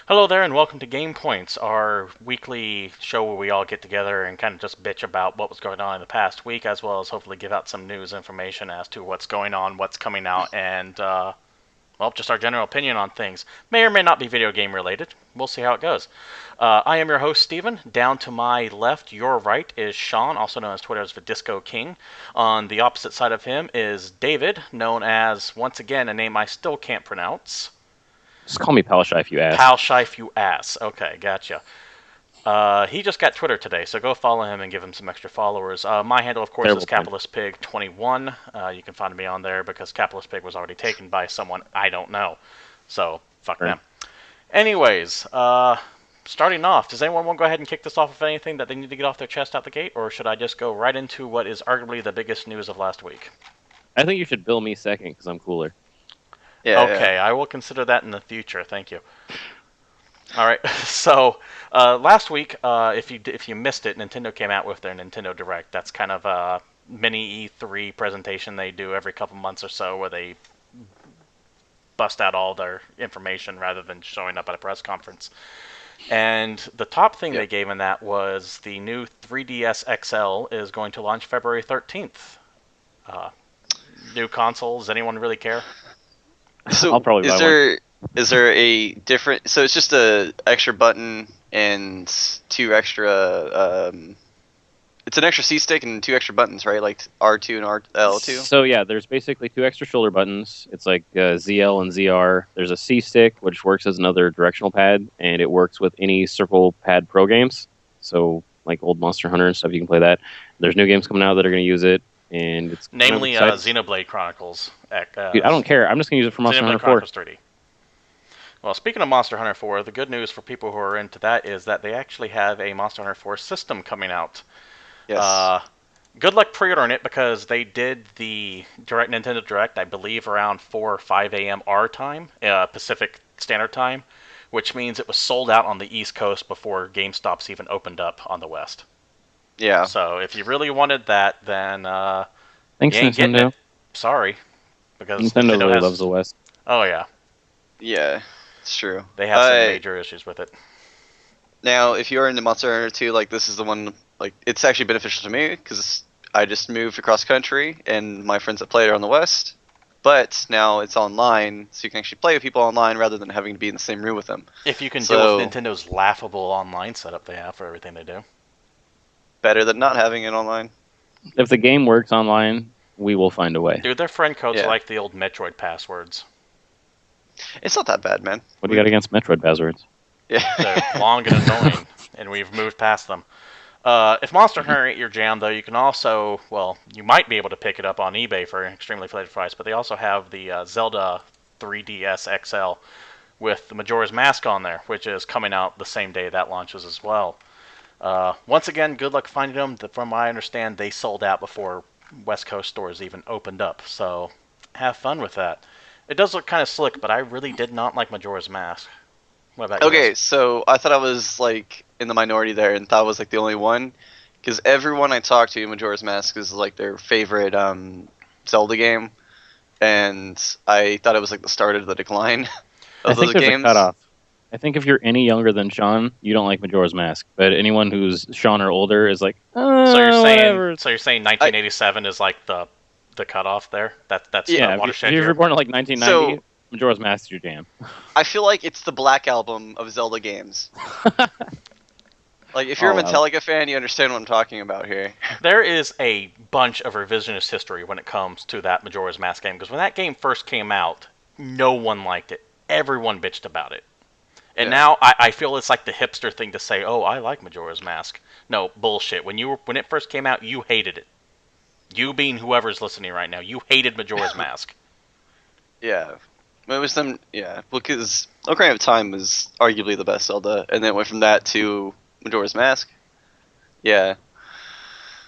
Hello there, and welcome to GamePoints, our weekly show where we all get together and kind of just bitch about what was going on in the past week, as well as hopefully give out some news information as to what's going on, what's coming out, and, well, just our general opinion on things. May or may not be video game related. We'll see how it goes. I am your host, Steven. Down to my left, your right, is Sean, also known as Twitter as the Disco King. On the opposite side of him is David, known as, once again, a name I still can't pronounce. Just call me Palshy if you ask. Palshife, you ass. Okay, gotcha. He just got Twitter today, so go follow him and give him some extra followers. My handle, of course, Terrible is CapitalistPig21. You can find me on there because Capitalist Pig was already taken by someone I don't know. So, fuck them. Anyways, starting off, does anyone want to go ahead and kick this off with anything that they need to get off their chest out the gate, or should I just go right into what is arguably the biggest news of last week? I think you should bill me second because I'm cooler. Yeah, okay, yeah. I will consider that in the future. Thank you. All right. So last week, if you missed it, Nintendo came out with their Nintendo Direct. That's kind of a mini E3 presentation they do every couple months or so, where they bust out all their information rather than showing up at a press conference. And the top thing they gave in that was the new 3DS XL is going to launch February 13th. New console. Does anyone really care? So I'll probably buy one. Is there a different? So it's just a extra button and two extra. It's an extra C stick and two extra buttons, right? Like R2 and L2. So yeah, there's basically two extra shoulder buttons. It's like ZL and ZR. There's a C stick, which works as another directional pad, and it works with any Circle Pad Pro games. So like old Monster Hunter and stuff, you can play that. There's new games coming out that are going to use it, and it's namely Xenoblade Chronicles. Dude, I don't care. I'm just going to use it for Monster Hunter 4. 3D. Well, speaking of Monster Hunter 4, the good news for people who are into that is that they actually have a Monster Hunter 4 system coming out. Yes. Good luck pre-ordering it because they did the Nintendo Direct, I believe, around 4 or 5 a.m. our time, Pacific Standard Time, which means it was sold out on the East Coast before GameStop's even opened up on the West. Yeah. So if you really wanted that, then Thanks, you ain't getting Nintendo. it. Sorry. Because Nintendo really loves the West. Oh, yeah. Yeah, it's true. They have some major issues with it. Now, if you're into Monster Hunter 2, like this is the one. Like it's actually beneficial to me because I just moved across country and my friends that play are on the West. But now it's online, so you can actually play with people online rather than having to be in the same room with them. If you can deal with Nintendo's laughable online setup they have for everything they do. Better than not having it online. If the game works online, we will find a way. Dude, their friend codes are like the old Metroid passwords. It's not that bad, man. What do you got against Metroid passwords? Yeah. They're long and annoying, and we've moved past them. If Monster Hunter ain't your jam, though, you can also, well, you might be able to pick it up on eBay for an extremely inflated price, but they also have the Zelda 3DS XL with the Majora's Mask on there, which is coming out the same day that launches as well. Once again, good luck finding them. From what I understand, they sold out before West Coast stores even opened up, so have fun with that. It does look kind of slick, but I really did not like Majora's Mask. What about you Okay, guys? so I thought I was like in the minority there and thought I was like the only one, because everyone I talked to, Majora's Mask is like their favorite Zelda game, and I thought it was like the start of the decline of those games. A cutoff. I think if you're any younger than Sean, you don't like Majora's Mask. But anyone who's Sean or older is like, so you're whatever. saying 1987 is like the cutoff there? That's yeah. watershed. If you were born in like 1990, Majora's Mask is your jam. I feel like it's the Black Album of Zelda games. Like, if you're a Metallica fan, you understand what I'm talking about here. There is a bunch of revisionist history when it comes to that Majora's Mask game, because when that game first came out, no one liked it. Everyone bitched about it. And now I feel it's like the hipster thing to say, oh, I like Majora's Mask. No, bullshit. When it first came out, you hated it. You being whoever's listening right now, you hated Majora's Mask. Yeah. It was them, yeah. Because Ocarina of Time was arguably the best Zelda, and then it went from that to Majora's Mask. Yeah.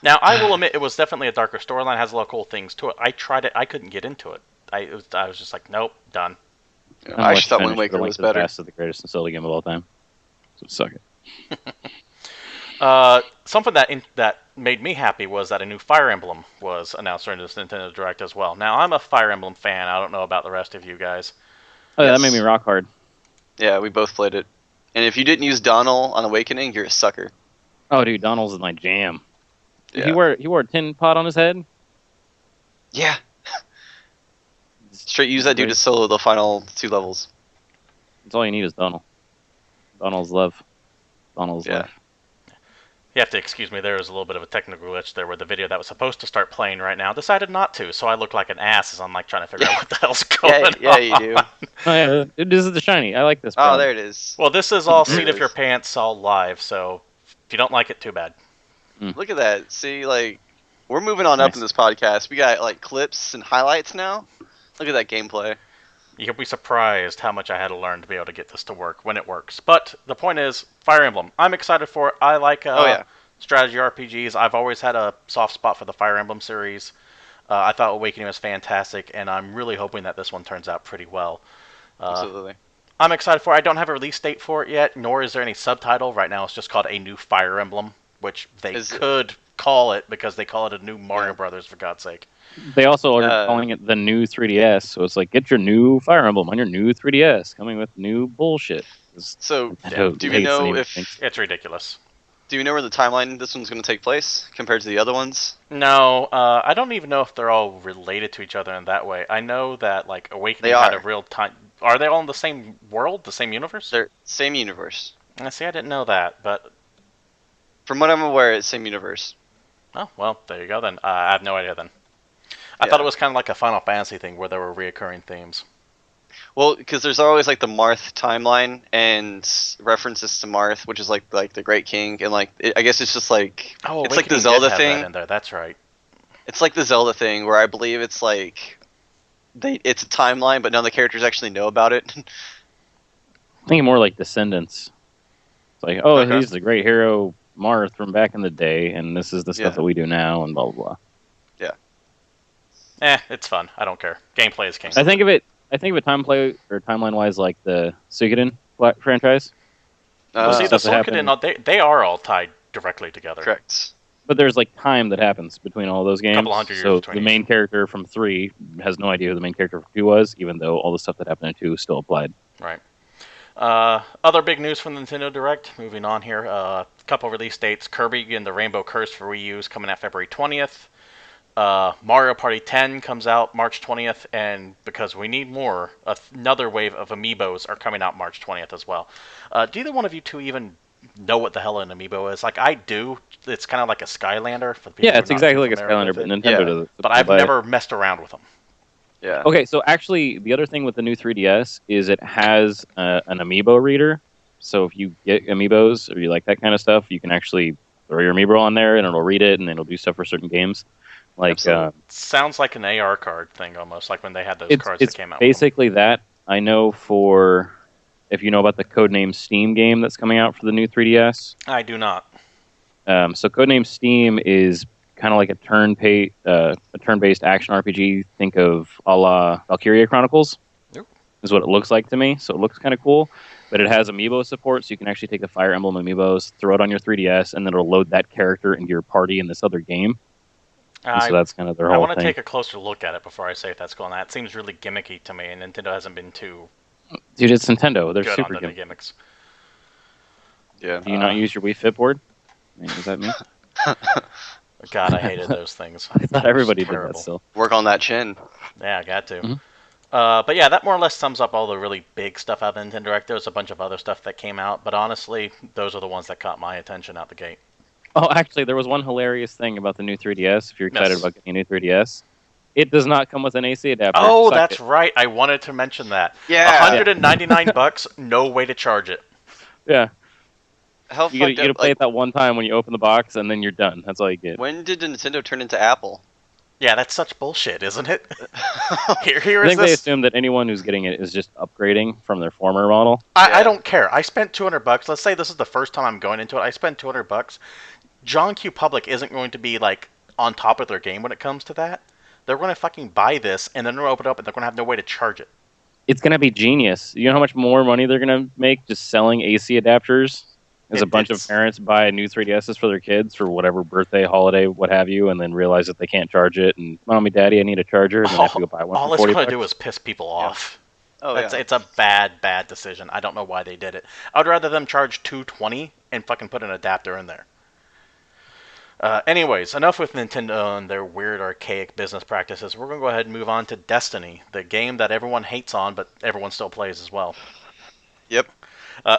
Now, I will admit, it was definitely a darker storyline, has a lot of cool things to it. I tried it, I couldn't get into it. I was just like, nope, done. Yeah, I actually thought Wind Waker was better. The greatest Zelda game of all time. So suck it. Something that made me happy was that a new Fire Emblem was announced during this Nintendo Direct as well. Now, I'm a Fire Emblem fan. I don't know about the rest of you guys. Oh, yeah, that made me rock hard. Yeah, we both played it. And if you didn't use Donald on Awakening, you're a sucker. Oh, dude, Donald's is my jam. Yeah. He wore a tin pot on his head. Yeah. Straight use that dude to solo the final 2 levels. That's all you need is Donald. Donald's love. Donald's love. You have to excuse me, there was a little bit of a technical glitch there where the video that was supposed to start playing right now decided not to, so I look like an ass as I'm like trying to figure out what the hell's going on. Yeah, you do. Oh, yeah, this is the shiny. I like this. Oh, there it is. Well, this is all seat of your pants, all live, so if you don't like it, too bad. Look at that. See, like, we're moving on up in this podcast. We got, like, clips and highlights now. Look at that gameplay. You'll be surprised how much I had to learn to be able to get this to work when it works. But the point is, Fire Emblem. I'm excited for it. I like strategy RPGs. I've always had a soft spot for the Fire Emblem series. I thought Awakening was fantastic, and I'm really hoping that this one turns out pretty well. Absolutely. I'm excited for it. I don't have a release date for it yet, nor is there any subtitle. Right now it's just called A New Fire Emblem, which they could call it because they call it a new Mario Brothers, for God's sake. They also are calling it the new 3DS, so it's like, get your new Fire Emblem on your new 3DS, coming with new bullshit. So, do we know if... It's ridiculous. Do you know where the timeline this one's going to take place compared to the other ones? No, I don't even know if they're all related to each other in that way. I know that, like, Awakening had a real time... Are they all in the same world, the same universe? They're same universe. See, I didn't know that, but... From what I'm aware, it's same universe. Oh, well, there you go then. I have no idea then. I thought it was kind of like a Final Fantasy thing where there were reoccurring themes. Well, because there's always like the Marth timeline and references to Marth, which is like the Great King, and like I guess it's just like it's like the Zelda thing. In there. That's right. It's like the Zelda thing where I believe it's like it's a timeline, but none of the characters actually know about it. I'm thinking more like Descendants. It's like, he's the great hero Marth from back in the day, and this is the stuff that we do now, and blah blah blah. Yeah. It's fun. I don't care. Gameplay is king. I think of it timeline wise like the Suikoden franchise. See, the Suikoden, they are all tied directly together. Correct. But there's like time that happens between all those games. Couple hundred years so between the main character from 3 has no idea who the main character from 2 was, even though all the stuff that happened in 2 still applied. Right. Other big news from the Nintendo Direct. Moving on here. A couple release dates. Kirby and the Rainbow Curse for Wii U is coming out February 20th. Mario Party 10 comes out March 20th, and because we need more, another wave of amiibos are coming out March 20th as well. Do either one of you two even know what the hell an amiibo is? Like, I do. It's kind of like a Skylander. For people it's exactly like a Skylander, but Nintendo does it. But I've never messed around with them. Yeah. Okay, so actually, the other thing with the new 3DS is it has an amiibo reader. So if you get amiibos, or you like that kind of stuff, you can actually throw your amiibo on there, and it'll read it, and it'll do stuff for certain games. Like sounds like an AR card thing almost, like when they had those cards that came out. Basically that. I know if you know about the Codename Steam game that's coming out for the new 3DS. I do not. So Codename Steam is kind of like a turn-based action RPG. Think of a la Valkyria Chronicles. Yep. Is what it looks like to me. So it looks kind of cool. But it has amiibo support, so you can actually take the Fire Emblem amiibos, throw it on your 3DS, and then it'll load that character into your party in this other game. So that's kind of their whole thing. I want to take a closer look at it before I say if that's going on. It seems really gimmicky to me, and Nintendo hasn't been too... Dude, it's Nintendo. They're good super on the gimmicks. Yeah. Do you not use your Wii Fit board? I mean, is that me? God, I hated those things. I thought everybody did that still. Work on that chin. Yeah, I got to. Mm-hmm. But yeah, that more or less sums up all the really big stuff out of the Nintendo Direct. There's a bunch of other stuff that came out, but honestly, those are the ones that caught my attention out the gate. Oh, actually, there was one hilarious thing about the new 3DS. If you're excited about getting a new 3DS, it does not come with an AC adapter. Oh, that's right. I wanted to mention that. Yeah. $199, no way to charge it. Yeah. You get to play it that one time when you open the box, and then you're done. That's all you get. When did Nintendo turn into Apple? Yeah, that's such bullshit, isn't it? I think they assume that anyone who's getting it is just upgrading from their former model. I don't care. I spent $200. Let's say this is the first time I'm going into it. I spent $200. John Q. Public isn't going to be like on top of their game when it comes to that. They're going to fucking buy this, and then they're going to open it up, and they're going to have no way to charge it. It's going to be genius. You know how much more money they're going to make just selling AC adapters? As a bunch of parents buy new 3DSs for their kids for whatever birthday, holiday, what have you, and then realize that they can't charge it, and Mommy, Daddy, I need a charger, and then have to go buy one all for $40. it's going to do is piss people off. Oh yeah. It's a bad decision. I don't know why they did it. I'd rather them charge $220 and fucking put an adapter in there. Anyways, enough with Nintendo and their weird archaic business practices. We're gonna go ahead and move on to Destiny, the game that everyone hates on, but everyone still plays as well. Yep. Uh,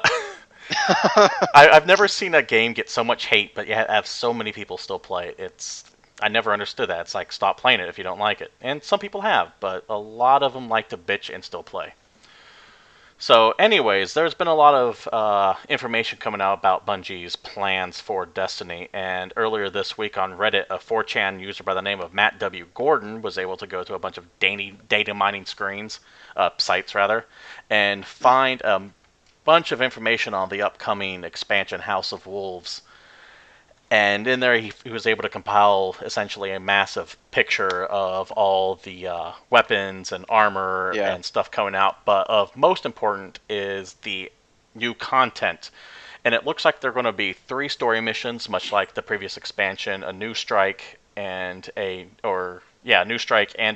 I've never seen a game get so much hate, but yet have so many people still play it. I never understood that. It's like, stop playing it if you don't like it. And some people have, but a lot of them like to bitch and still play. So, anyways, there's been a lot of information coming out about Bungie's plans for Destiny, and earlier this week on Reddit, a 4chan user by the name of Matt W. Gordon was able to go to a bunch of data mining sites rather, and find a bunch of information on the upcoming expansion House of Wolves. And in there, he was able to compile essentially a massive picture of all the weapons and armor Yeah. and stuff coming out. But of most important is the new content. And it looks like they're going to be 3 story missions, much like the previous expansion: a new strike and a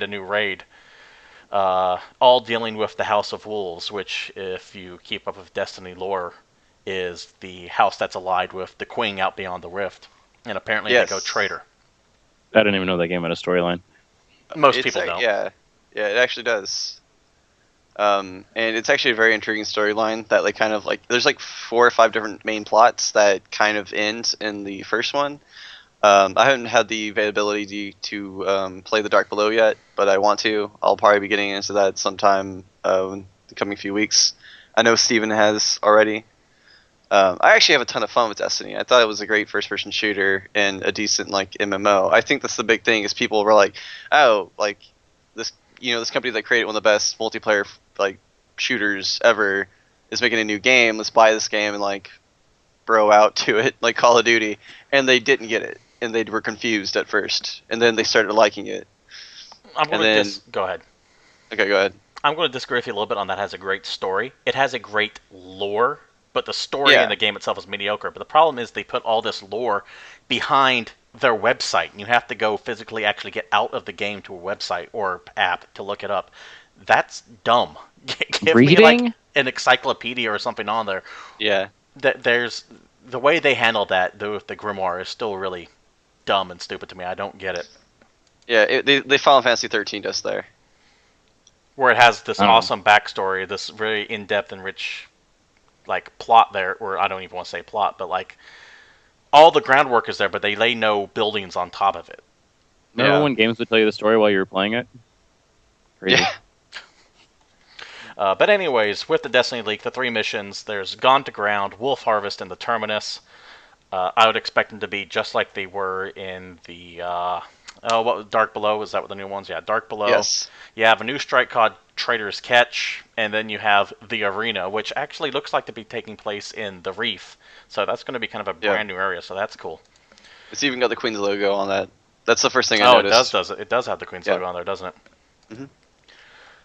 new raid. All dealing with the House of Wolves, which, if you keep up with Destiny lore, is the house that's allied with the Queen out beyond the Rift. And apparently they go Yes. traitor. I didn't even know that game had a storyline. Most people don't. Yeah, it actually does. And it's actually a very intriguing storyline that kind of there's 4 or 5 different main plots that kind of end in the first one. I haven't had the availability to play the Dark Below yet, but I want to. I'll probably be getting into that sometime in the coming few weeks. I know Steven has already. I actually have a ton of fun with Destiny. I thought it was a great first-person shooter and a decent MMO. I think that's the big thing is people were like, oh, this this company that created one of the best multiplayer shooters ever is making a new game. Let's buy this game and bro out to it like Call of Duty, and they didn't get it, and they were confused at first, and then they started liking it. Go ahead. Okay, go ahead. I'm going to disagree with you a little bit on that. It has a great story. It has a great lore, but the story in the game itself is mediocre. But the problem is they put all this lore behind their website, and you have to go physically actually get out of the game to a website or app to look it up. That's dumb. Give me an encyclopedia or something on there. Yeah. There's the way they handle that with the grimoire is still really dumb and stupid to me. I don't get it. Yeah, they Final Fantasy 13 does there. Where it has this awesome backstory, this very in-depth and rich plot there, or I don't even want to say plot, but all the groundwork is there, but they lay no buildings on top of it. Remember when games would tell you the story while you were playing it? Crazy. Yeah. But anyways, with the Destiny leak, the 3 missions, there's Gone to Ground, Wolf Harvest, and the Terminus. I would expect them to be just like they were in the Dark Below. Is that what the new ones? Yeah, Dark Below. Yes. You have a new strike called Traitor's Catch, and then you have the Arena, which actually looks like to be taking place in the Reef. So that's going to be kind of a brand new area, so that's cool. It's even got the Queen's logo on that. That's the first thing I noticed. It does have the Queen's logo on there, doesn't it? Mm-hmm.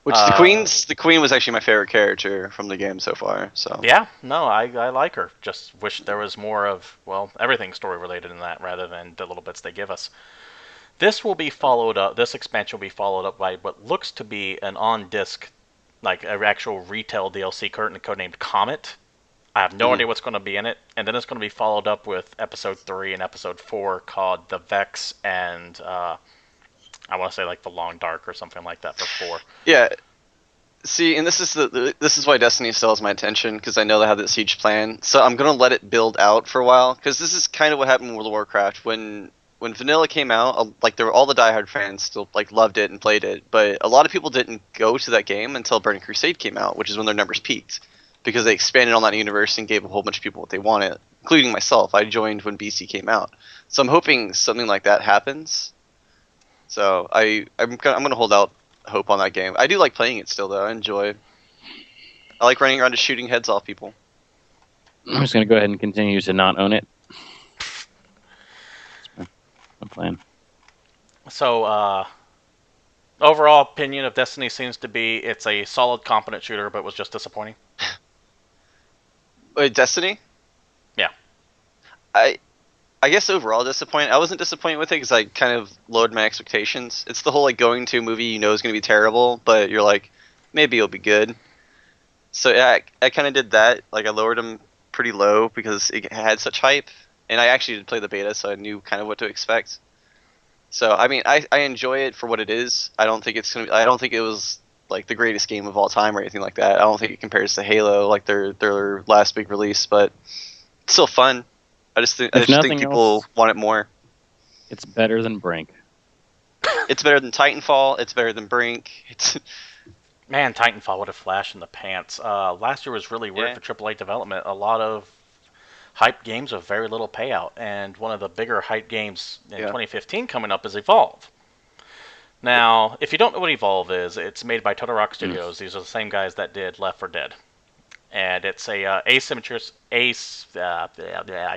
Which the Queen was actually my favorite character from the game so far. So yeah, no, I like her. Just wish there was more of everything story related in that rather than the little bits they give us. This will be followed up. This expansion will be followed up by what looks to be an on-disc, an actual retail DLC codenamed Comet. I have no idea what's going to be in it, and then it's going to be followed up with Episode 3 and Episode 4 called The Vex and I want to say The Long Dark or something like that for 4. Yeah. See, and this is why Destiny still has my attention, because I know they have this huge plan. So I'm gonna let it build out for a while, because this is kind of what happened in World of Warcraft when Vanilla came out. There were all the diehard fans still loved it and played it, but a lot of people didn't go to that game until Burning Crusade came out, which is when their numbers peaked, because they expanded on that universe and gave a whole bunch of people what they wanted, including myself. I joined when BC came out, so I'm hoping something like that happens. So I'm gonna hold out hope on that game. I do like playing it still, though. I like running around just shooting heads off people. I'm just gonna go ahead and continue to not own it. That's my plan. So, overall opinion of Destiny seems to be it's a solid, competent shooter, but was just disappointing. Wait, Destiny? Yeah. I guess overall disappointed. I wasn't disappointed with it because I kind of lowered my expectations. It's the whole going to a movie you know is going to be terrible, but you're like, maybe it'll be good. So I kind of did that. Like I lowered them pretty low because it had such hype, and I actually did play the beta, so I knew kind of what to expect. So I mean, I enjoy it for what it is. I don't think it's gonna. I don't think it was like the greatest game of all time or anything like that. I don't think it compares to Halo, like their last big release, but it's still fun. I just think people else, want it more. It's better than Brink. It's better than Titanfall. It's better than Brink. It's Man, Titanfall, what a flash in the pants. Last year was really weird for AAA development. A lot of hype games with very little payout, and one of the bigger hype games in 2015 coming up is Evolve. Now, if you don't know what Evolve is, it's made by Total Rock Studios. These are the same guys that did Left 4 Dead. And it's a I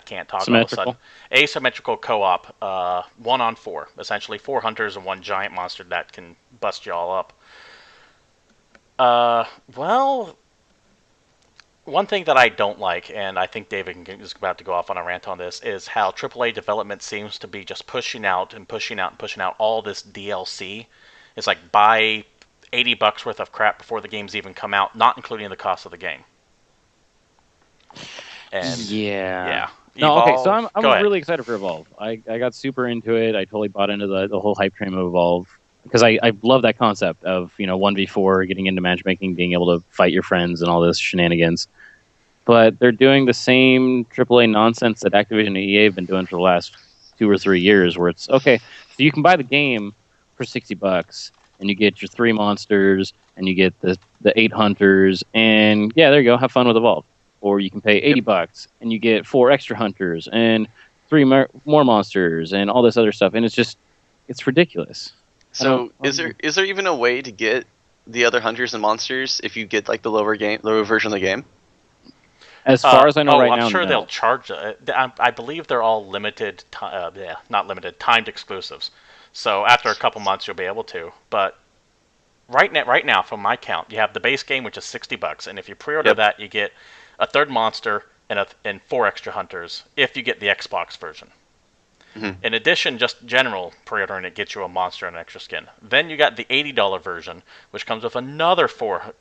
can't talk all of a sudden. Asymmetrical co-op, 1-on-4. Essentially 4 hunters and 1 giant monster that can bust you all up. Well, one thing that I don't like, and I think David is about to go off on a rant on this, is how AAA development seems to be just pushing out and pushing out and pushing out all this DLC. It's like buy $80 worth of crap before the games even come out, not including the cost of the game. And yeah. No, Evolve, okay, so I'm really excited for Evolve. I got super into it. I totally bought into the whole hype train of Evolve. Because I love that concept of 1v4, getting into matchmaking, being able to fight your friends and all this shenanigans. But they're doing the same AAA nonsense that Activision and EA have been doing for the last 2 or 3 years, where it's, okay, so you can buy the game for $60, and you get your 3 monsters, and you get the 8 hunters, and yeah, there you go, have fun with Evolve. Or you can pay $80, and you get 4 extra hunters, and 3 more monsters, and all this other stuff, and it's ridiculous. So is there even a way to get the other hunters and monsters if you get like the lower version of the game? As far as I know right now, I'm sure no. they'll charge. I believe they're all limited, not limited, timed exclusives. So after a couple months, you'll be able to. But right now, from my count, you have the base game, which is $60, and if you pre-order that, you get a 3rd monster and 4 extra hunters if you get the Xbox version. Mm-hmm. In addition, just general pre-ordering it gets you a monster and an extra skin. Then you got the $80 version, which comes with another 4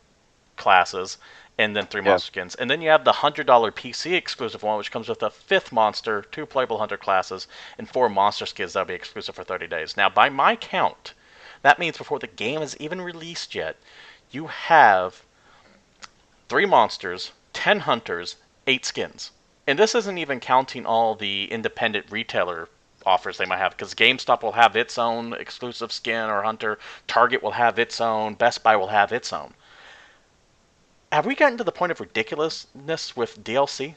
classes and then 3 monster skins. And then you have the $100 PC exclusive one, which comes with a 5th monster, 2 playable hunter classes, and 4 monster skins that'll be exclusive for 30 days. Now, by my count, that means before the game is even released yet, you have 3 monsters, 10 hunters, 8 skins. And this isn't even counting all the independent retailer offers they might have, because GameStop will have its own exclusive skin or hunter, Target will have its own, Best Buy will have its own. Have we gotten to the point of ridiculousness with DLC?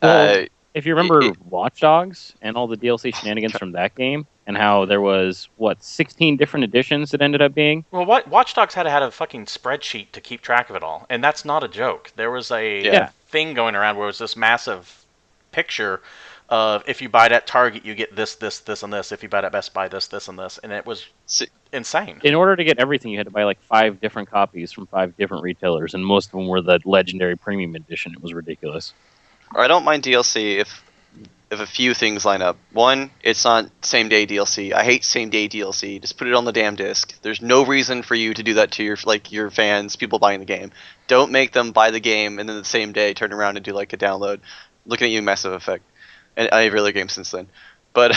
Well, if you remember Watch Dogs and all the DLC shenanigans from that game, and how there was, 16 different editions it ended up being? Well, Watch Dogs had a fucking spreadsheet to keep track of it all, and that's not a joke. There was a thing going around where it was this massive picture of if you buy it at Target, you get this, and this. If you buy it at Best Buy, this, and this. And it was insane. In order to get everything, you had to buy like 5 different copies from 5 different retailers, and most of them were the Legendary Premium Edition. It was ridiculous. I don't mind DLC if a few things line up. One, it's not same-day DLC. I hate same-day DLC. Just put it on the damn disc. There's no reason for you to do that to your fans, people buying the game. Don't make them buy the game and then the same day turn around and do like a download. Looking at you, Massive Effect. And I have other games since then. But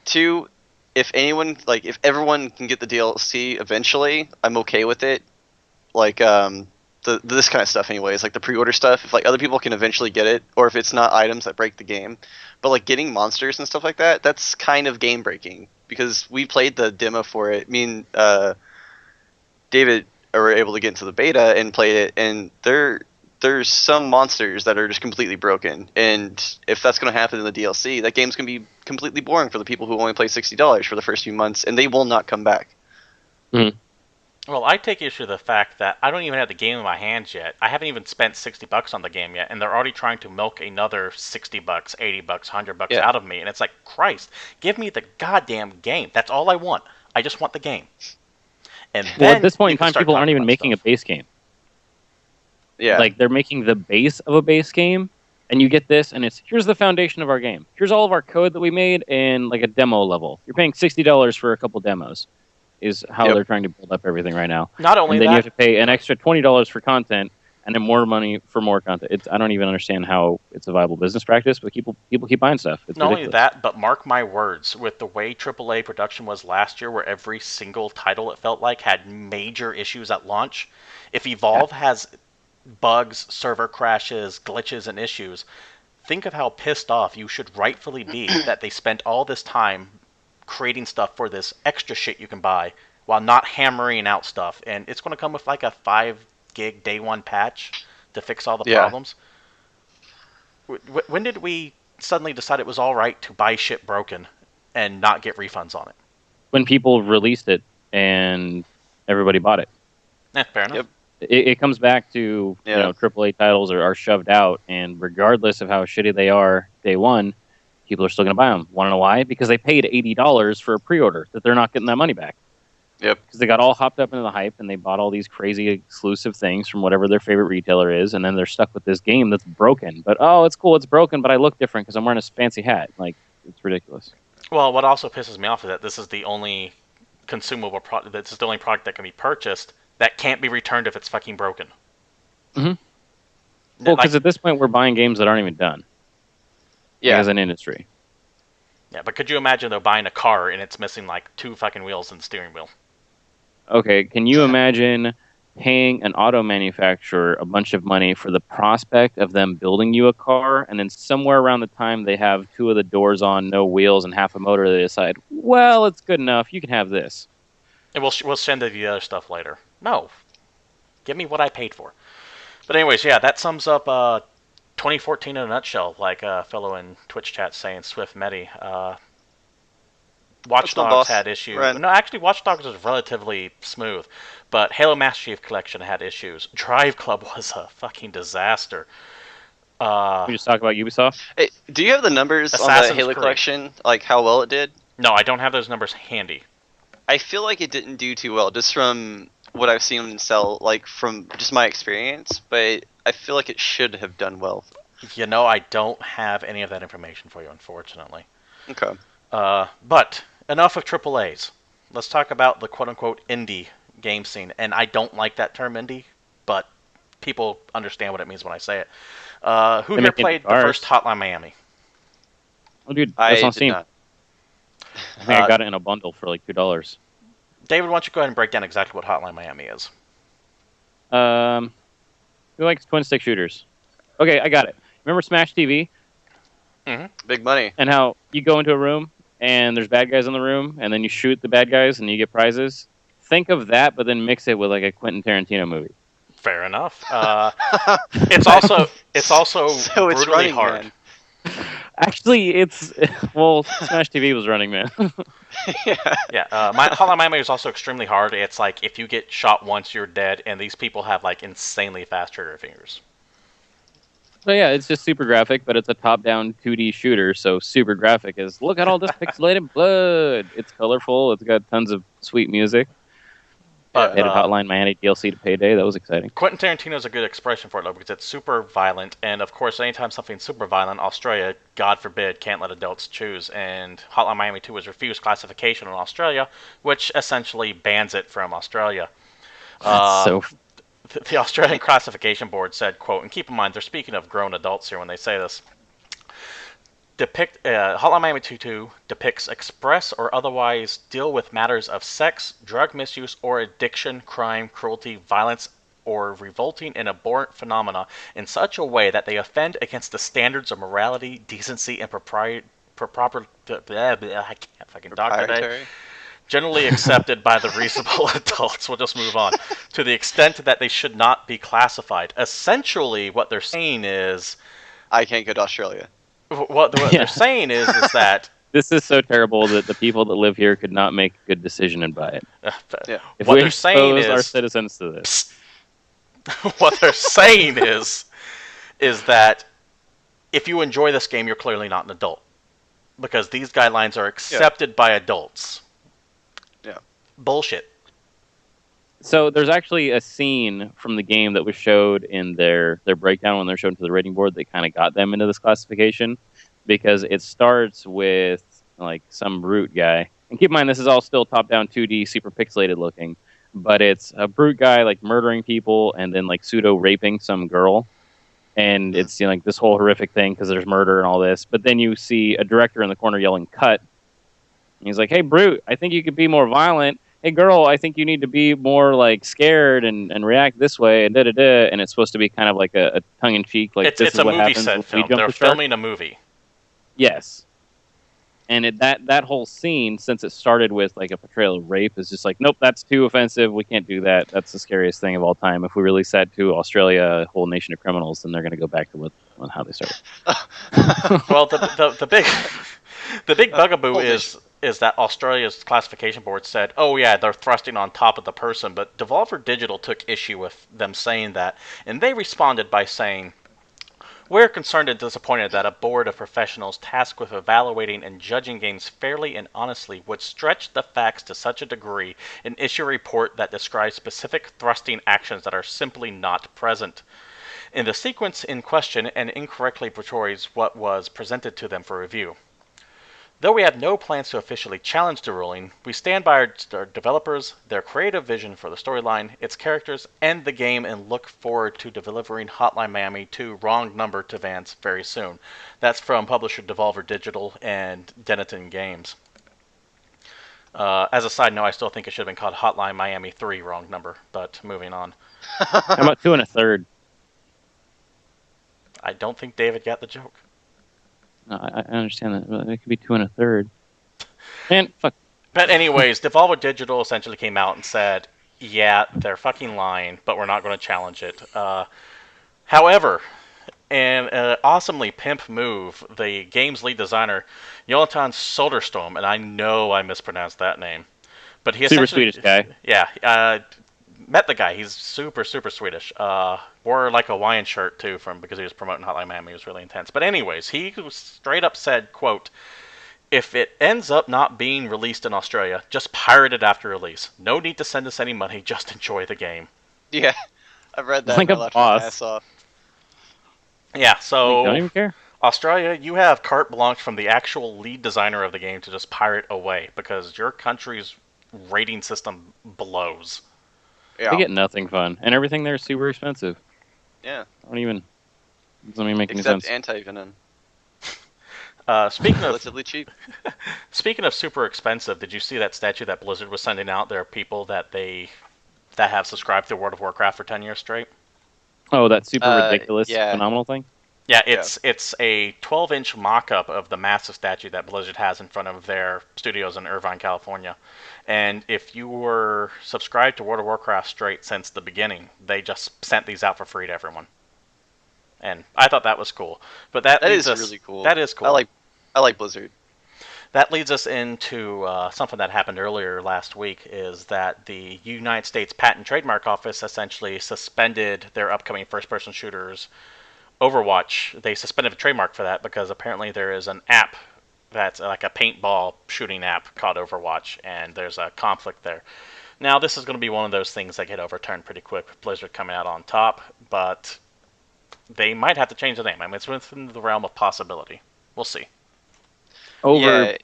2, if everyone can get the DLC eventually, I'm okay with it. Like this kind of stuff anyways, like the pre-order stuff, if like other people can eventually get it, or if it's not items that break the game. But like getting monsters and stuff like that, that's kind of game breaking, because we played the demo for it. Me and David were able to get into the beta and play it, and there's some monsters that are just completely broken, and if that's going to happen in the DLC, that game's going to be completely boring for the people who only play $60 for the first few months, and they will not come back. Mm-hmm. Well, I take issue with the fact that I don't even have the game in my hands yet. I haven't even spent $60 on the game yet, and they're already trying to milk another $60, $80, $100 out of me, and it's like, Christ, give me the goddamn game. That's all I want. I just want the game. And then at this point in time, people aren't even making a base game. Yeah. Like, they're making the base of a base game, and you get this, and it's, here's the foundation of our game. Here's all of our code that we made in, like, a demo level. You're paying $60 for a couple demos. is how Yep. they're trying to build up everything right now. Not only And then you have that, to pay an extra $20 for content, and then more money for more content. I don't even understand how it's a viable business practice, but people keep buying stuff. It's not only ridiculous. that, but mark my words, with the way AAA production was last year, where every single title it felt like had major issues at launch, if Evolve has bugs, server crashes, glitches, and issues, think of how pissed off you should rightfully be that they spent all this time creating stuff for this extra shit you can buy while not hammering out stuff. And it's going to come with like a 5 gig day one patch to fix all the Yeah. problems. When did we suddenly decide it was all right to buy shit broken and not get refunds on it? When people released it and everybody bought it. Fair enough. Yep. It comes back to AAA titles are shoved out, and regardless of how shitty they are day one, people are still going to buy them. Want to know why? Because they paid $80 for a pre-order that they're not getting that money back. Yep. Because they got all hopped up into the hype and they bought all these crazy exclusive things from whatever their favorite retailer is, and then they're stuck with this game that's broken. But it's cool, it's broken, but I look different because I'm wearing a fancy hat. Like, it's ridiculous. Well, what also pisses me off is that this is the only consumable product. This is the only product that can be purchased that can't be returned if it's fucking broken. Mm-hmm. Well, because at this point we're buying games that aren't even done. Yeah. As an industry. Yeah, but could you imagine though buying a car and it's missing like 2 fucking wheels and steering wheel? Okay, can you imagine paying an auto manufacturer a bunch of money for the prospect of them building you a car, and then somewhere around the time they have 2 of the doors on, no wheels, and half a motor, they decide, well, it's good enough, you can have this. And we'll send you the other stuff later. No. Give me what I paid for. But anyways, yeah, that sums up 2014 in a nutshell, like a fellow in Twitch chat saying, Swift Medi. Watch Dogs had issues. Ren. No, actually, Watch Dogs was relatively smooth. But Halo Master Chief Collection had issues. Drive Club was a fucking disaster. We just talk about Ubisoft? Hey, do you have the numbers on the Assassin's Halo Creed. collection? Like how well it did? No, I don't have those numbers handy. I feel like it didn't do too well, just from what I've seen them sell, like from just my experience. But I feel like it should have done well. You know, I don't have any of that information for you, unfortunately. Okay. But enough of AAAs. Let's talk about the quote-unquote indie game scene. And I don't like that term indie, but people understand what it means when I say it. Who here played the first Hotline Miami? Oh, dude, that's on Steam. Not. I think I got it in a bundle for like $2. David, why don't you go ahead and break down exactly what Hotline Miami is? Who likes twin-stick shooters? Okay, I got it. Remember Smash TV? Mm-hmm. Big money. And how you go into a room and there's bad guys in the room, and then you shoot the bad guys and you get prizes? Think of that, but then mix it with like a Quentin Tarantino movie. Fair enough. It's also So it's brutally Running hard. Man. Actually, Smash TV was Running Man. Yeah, Hotline Miami is also extremely hard. It's like if you get shot once, you're dead, and these people have like insanely fast trigger fingers. So yeah, it's just super graphic, but it's a top-down 2D shooter, so super graphic is, look at all this pixelated blood. It's colorful, it's got tons of sweet music. But They had a Hotline Miami DLC to Payday, that was exciting. Quentin Tarantino is a good expression for it, though, because it's super violent, and of course, anytime something's super violent, Australia, God forbid, can't let adults choose, and Hotline Miami 2 was refused classification in Australia, which essentially bans it from Australia. The Australian Classification Board said, quote, and keep in mind, they're speaking of grown adults here when they say this, Hotline Miami 2 depicts, express, or otherwise deal with matters of sex, drug misuse, or addiction, crime, cruelty, violence, or revolting and abhorrent phenomena in such a way that they offend against the standards of morality, decency, and I can't fucking talk today. Generally accepted by the reasonable adults. We'll just move on. To the extent that they should not be classified. Essentially, what they're saying is... I can't go to Australia. What they're saying is that... This is so terrible that the people that live here could not make a good decision and buy it. Yeah. If what we they're saying expose is... our citizens to this. What they're saying is that if you enjoy this game, you're clearly not an adult. Because these guidelines are accepted by adults. Yeah. Bullshit. So there's actually a scene from the game that was showed in their breakdown when they're shown to the rating board that kind of got them into this classification, because it starts with like some brute guy And keep in mind, this is all still top-down 2D, super pixelated looking. But it's a brute guy, like, murdering people and then, like, pseudo-raping some girl. And it's, like, this whole horrific thing because there's murder and all this. But then you see a director in the corner yelling, cut. And he's like, hey, brute, I think you could be more violent. Hey, girl, I think you need to be more, like, scared and react this way, and da-da-da. And it's supposed to be kind of like a tongue-in-cheek, like, this It's is a what movie happens set when we film. jump They're the shark. filming a movie. Yes. And that whole scene, since it started with like a portrayal of rape, is just like, nope, that's too offensive. We can't do that. That's the scariest thing of all time. If we release that to Australia, a whole nation of criminals, then they're going to go back to how they started. Well, the big bugaboo is that Australia's classification board said, oh yeah, they're thrusting on top of the person, but Devolver Digital took issue with them saying that, and they responded by saying, we're concerned and disappointed that a board of professionals tasked with evaluating and judging games fairly and honestly would stretch the facts to such a degree and issue a report that describes specific thrusting actions that are simply not present in the sequence in question and incorrectly portrays what was presented to them for review. Though we have no plans to officially challenge the ruling, we stand by our developers, their creative vision for the storyline, its characters, and the game, and look forward to delivering Hotline Miami 2 Wrong Number to Vance very soon. That's from publisher Devolver Digital and Denton Games. As a side note, I still think it should have been called Hotline Miami 3 Wrong Number, but moving on. How about 2 1/3? I don't think David got the joke. No, I understand that. But it could be 2 1/3. Man, fuck. But anyways, Devolver Digital essentially came out and said, yeah, they're fucking lying, but we're not going to challenge it. However, in an awesomely pimp move, the game's lead designer, Jonathan Soderstrom, and I know I mispronounced that name, but he Super essentially... Swedish guy. Yeah, met the guy. He's super, super Swedish. Wore like a Hawaiian shirt, too, because he was promoting Hotline Miami. It was really intense. But anyways, he straight up said, quote, if it ends up not being released in Australia, just pirate it after release. No need to send us any money, just enjoy the game. Yeah, I've read that. Like a boss. Ass off. Yeah, so... Don't even care. Australia, you have carte blanche from the actual lead designer of the game to just pirate away, because your country's rating system blows. Yeah. They get nothing fun, and everything there is super expensive. Yeah. Doesn't even make any Except sense. anti-venom. Speaking of Relatively cheap. Speaking of super expensive, did you see that statue that Blizzard was sending out? There are people that have subscribed to World of Warcraft for 10 years straight. Oh, that super ridiculous, yeah. phenomenal thing? Yeah, it's a 12-inch mock-up of the massive statue that Blizzard has in front of their studios in Irvine, California. And if you were subscribed to World of Warcraft straight since the beginning, they just sent these out for free to everyone. And I thought that was cool. But that is really cool. That is cool. I like Blizzard. That leads us into something that happened earlier last week, is that the United States Patent and Trademark Office essentially suspended their upcoming first-person shooters, Overwatch. They suspended the trademark for that because apparently there is an app that's like a paintball shooting app called Overwatch, and there's a conflict there. Now, this is going to be one of those things that get overturned pretty quick with Blizzard coming out on top, but they might have to change the name. I mean, it's within the realm of possibility. We'll see. Overwatched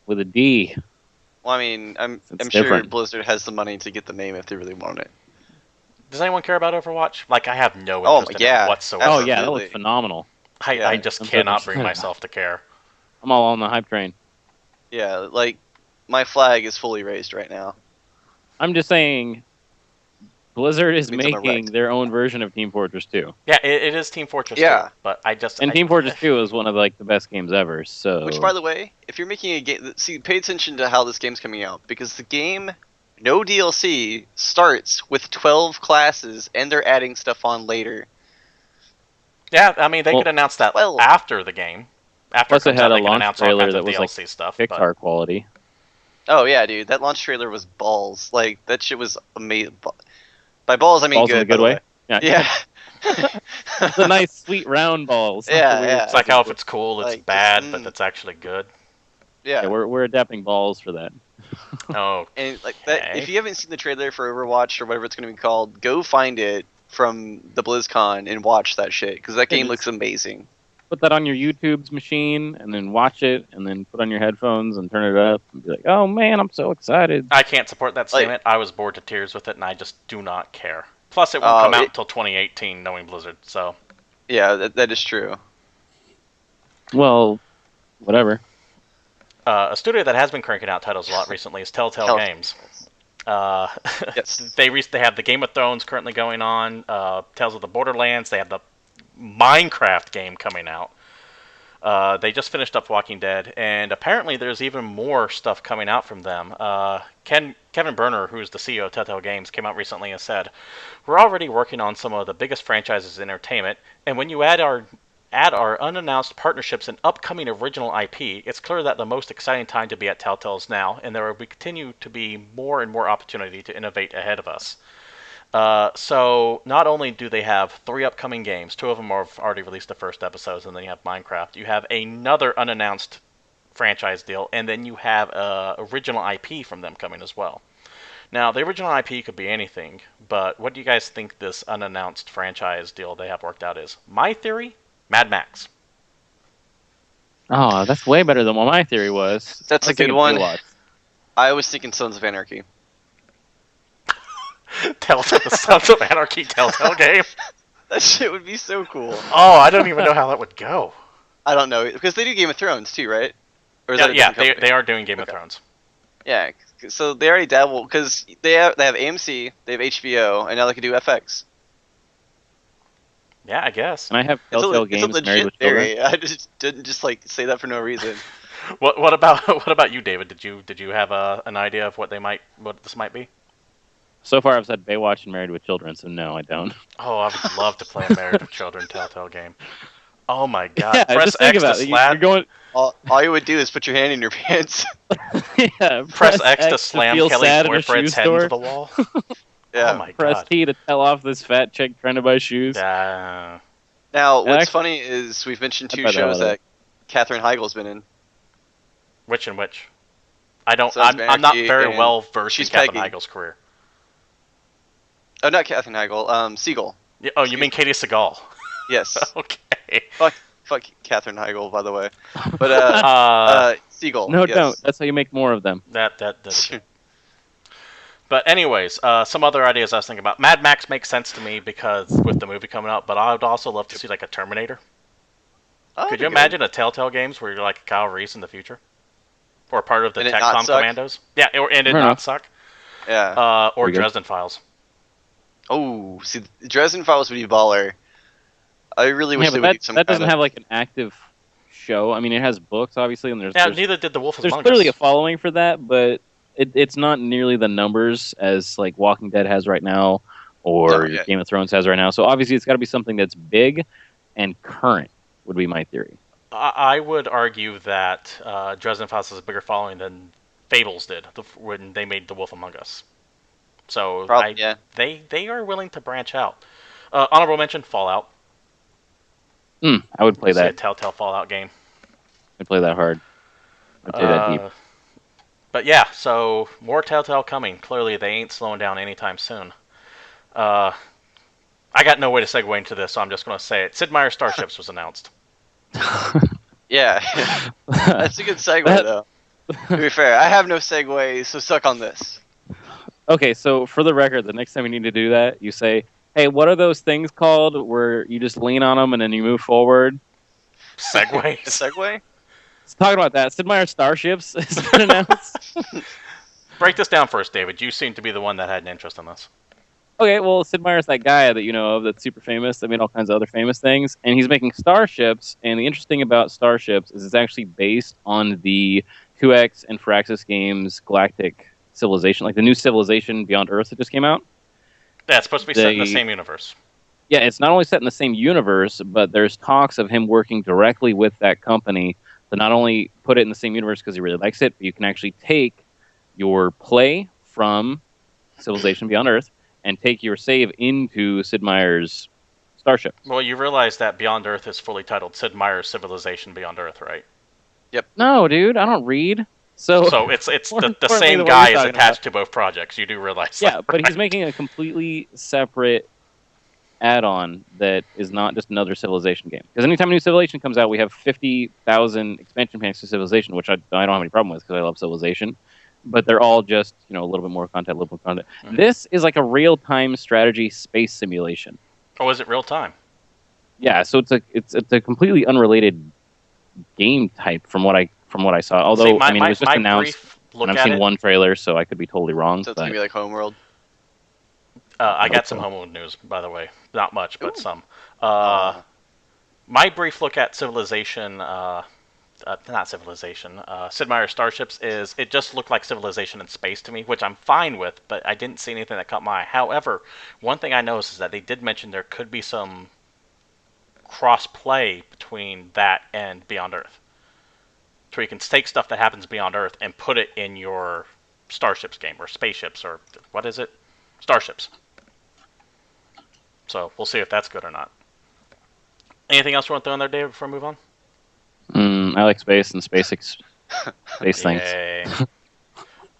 with a D. Well, I mean, I'm sure different. Blizzard has the money to get the name if they really want it. Does anyone care about Overwatch? Like, I have no interest in it whatsoever. Oh, yeah, that Absolutely. looks phenomenal. I just cannot bring myself to care. I'm all on the hype train. Yeah, like, my flag is fully raised right now. I'm just saying, Blizzard is Means I'm making erect. their own version of Team Fortress 2. Yeah, it is Team Fortress 2, but Team Fortress 2 is one of like the best games ever. So, Which, by the way, if you're making a game, see, pay attention to how this game's coming out, because the game, no DLC, starts with 12 classes, and they're adding stuff on later. Yeah, I mean, they could announce that after the game. After plus, it had a they can launch announce all trailer kinds that of was like DLC stuff, Pixar quality. Oh yeah, dude, that launch trailer was balls. Like, that shit was amazing. By balls, I mean Balls good. in a good way. Yeah. The nice, sweet, round balls. Yeah. It's like how if it's cool, it's like, bad, but it's actually good. Yeah. We're adapting balls for that. Oh, and like that. If you haven't seen the trailer for Overwatch or whatever it's going to be called, go find it from the BlizzCon and watch that shit because that game looks amazing. put that on your YouTube's machine and then watch it and then put on your headphones and turn it up and be like, oh man, I'm so excited. I can't support that statement. I was bored to tears with it, and I just do not care. Plus, it won't come out until 2018, knowing Blizzard. So, yeah, that is true. Well, whatever. A studio that has been cranking out titles a lot recently is Telltale Games. Yes. They have the Game of Thrones currently going on, Tales of the Borderlands. They have the Minecraft game coming out. They just finished up Walking Dead, and apparently there's even more stuff coming out from them. Kevin Berner, who's the CEO of Telltale Games, came out recently and said, "We're already working on some of the biggest franchises in entertainment, and when you add our unannounced partnerships and upcoming original IP, it's clear that the most exciting time to be at Telltale is now, and there will continue to be more and more opportunity to innovate ahead of us." So not only do they have 3 upcoming games, 2 of them have already released the first episodes, and then you have Minecraft. You have another unannounced franchise deal, and then you have original IP from them coming as well. Now, the original IP could be anything, but what do you guys think this unannounced franchise deal they have worked out is? My theory, Mad Max. Oh, that's way better than what my theory was. That's a good one. I was thinking Sons of Anarchy. Telltale, the Sons of Anarchy Telltale game. That shit would be so cool. Oh, I don't even know how that would go. I don't know, because they do Game of Thrones too, right? Or is they are doing Game of Thrones. Yeah, so they already dabble, because they have AMC, they have HBO, and now they can do FX. Yeah, I guess. And I have Telltale Games Married with Children. I just didn't just like say that for no reason. What about you, David? Did you have an idea of what this might be? So far, I've said Baywatch and Married with Children, so no, I don't. Oh, I would love to play a Married with Children Telltale game. Oh my god! Yeah, press X to slam. All you would do is put your hand in your pants. Yeah, press X to slam Kelly's boyfriend's head into the wall. Yeah. Oh my god. Press T to tell off this fat chick trying to buy shoes. Yeah. Now, what's funny is we've mentioned 2 shows that Katherine Heigl's been in. Which and which? I'm not very well versed in Katherine Heigl's career. Oh, not Katherine Heigl. Siegel. Yeah, oh, you mean Katie Seagal? Yes. Okay. Fuck Katherine Heigl, by the way. But Siegel. No, yes. Don't. That's how you make more of them. That's But anyways, some other ideas I was thinking about. Mad Max makes sense to me because with the movie coming out, but I would also love to see like a Terminator. Could you imagine a Telltale Games where you're like Kyle Reese in the future? Or part of the TechCom Commandos? Yeah, and it not suck. Yeah. Or Dresden Files. Oh, see, Dresden Files would be baller. I really wish they would do some. That doesn't have like an active show. I mean, it has books, obviously, and there's neither did The Wolf Among Us. There's clearly a following for that, but it's not nearly the numbers as like Walking Dead has right now, or Game of Thrones has right now. So obviously, it's got to be something that's big and current. Would be my theory. I would argue that Dresden Files has a bigger following than Fables did when they made The Wolf Among Us. So they are willing to branch out. Honorable mention: Fallout. I would play that. A Telltale Fallout game. I'd play that hard. I'd play that deep. But yeah, so more Telltale coming. Clearly, they ain't slowing down anytime soon. I got no way to segue into this, so I'm just going to say it. Sid Meier's Starships was announced. Yeah, that's a good segue, though. To be fair, I have no segue, so suck on this. Okay, so for the record, the next time you need to do that, you say, hey, what are those things called where you just lean on them and then you move forward? Segway? A segue? Let's talk about that. Sid Meier's Starships has been announced. Break this down first, David. You seem to be the one that had an interest in this. Okay, well, Sid Meier's that guy that you know of that's super famous, that made all kinds of other famous things, and he's making Starships, and the interesting about Starships is it's actually based on the 2X and Firaxis Games Galactic Civilization, like the new Civilization Beyond Earth that just came out. Yeah, it's supposed to be set in the same universe. Yeah, it's not only set in the same universe, but there's talks of him working directly with that company to not only put it in the same universe because he really likes it, but you can actually take your play from Civilization Beyond Earth and take your save into Sid Meier's Starship. Well, you realize that Beyond Earth is fully titled Sid Meier's Civilization Beyond Earth, right? Yep. No, dude, I don't read. So it's the same guy is attached to both projects. You do realize that, but he's making a completely separate add-on that is not just another Civilization game. Because anytime a new Civilization comes out, we have 50,000 expansion packs to Civilization, which I don't have any problem with because I love Civilization. But they're all just, a little bit more content, a little bit more content. Mhm. This is like a real-time strategy space simulation. Oh, is it real time? Yeah, so it's a completely unrelated game type from what I saw. Although See, it was just announced, and I've seen one trailer, so I could be totally wrong. So it's gonna be like Homeworld. I got some Homeworld news, by the way. Not much, but some. Aw. My brief look at Civilization, not Civilization, Sid Meier's Starships is, it just looked like Civilization in space to me, which I'm fine with, but I didn't see anything that caught my eye. However, one thing I noticed is that they did mention there could be some cross-play between that and Beyond Earth. So you can take stuff that happens Beyond Earth and put it in your Starships game, or Spaceships, or what is it? Starships. So we'll see if that's good or not. Anything else you want to throw in there, David, before we move on? I like space and space things.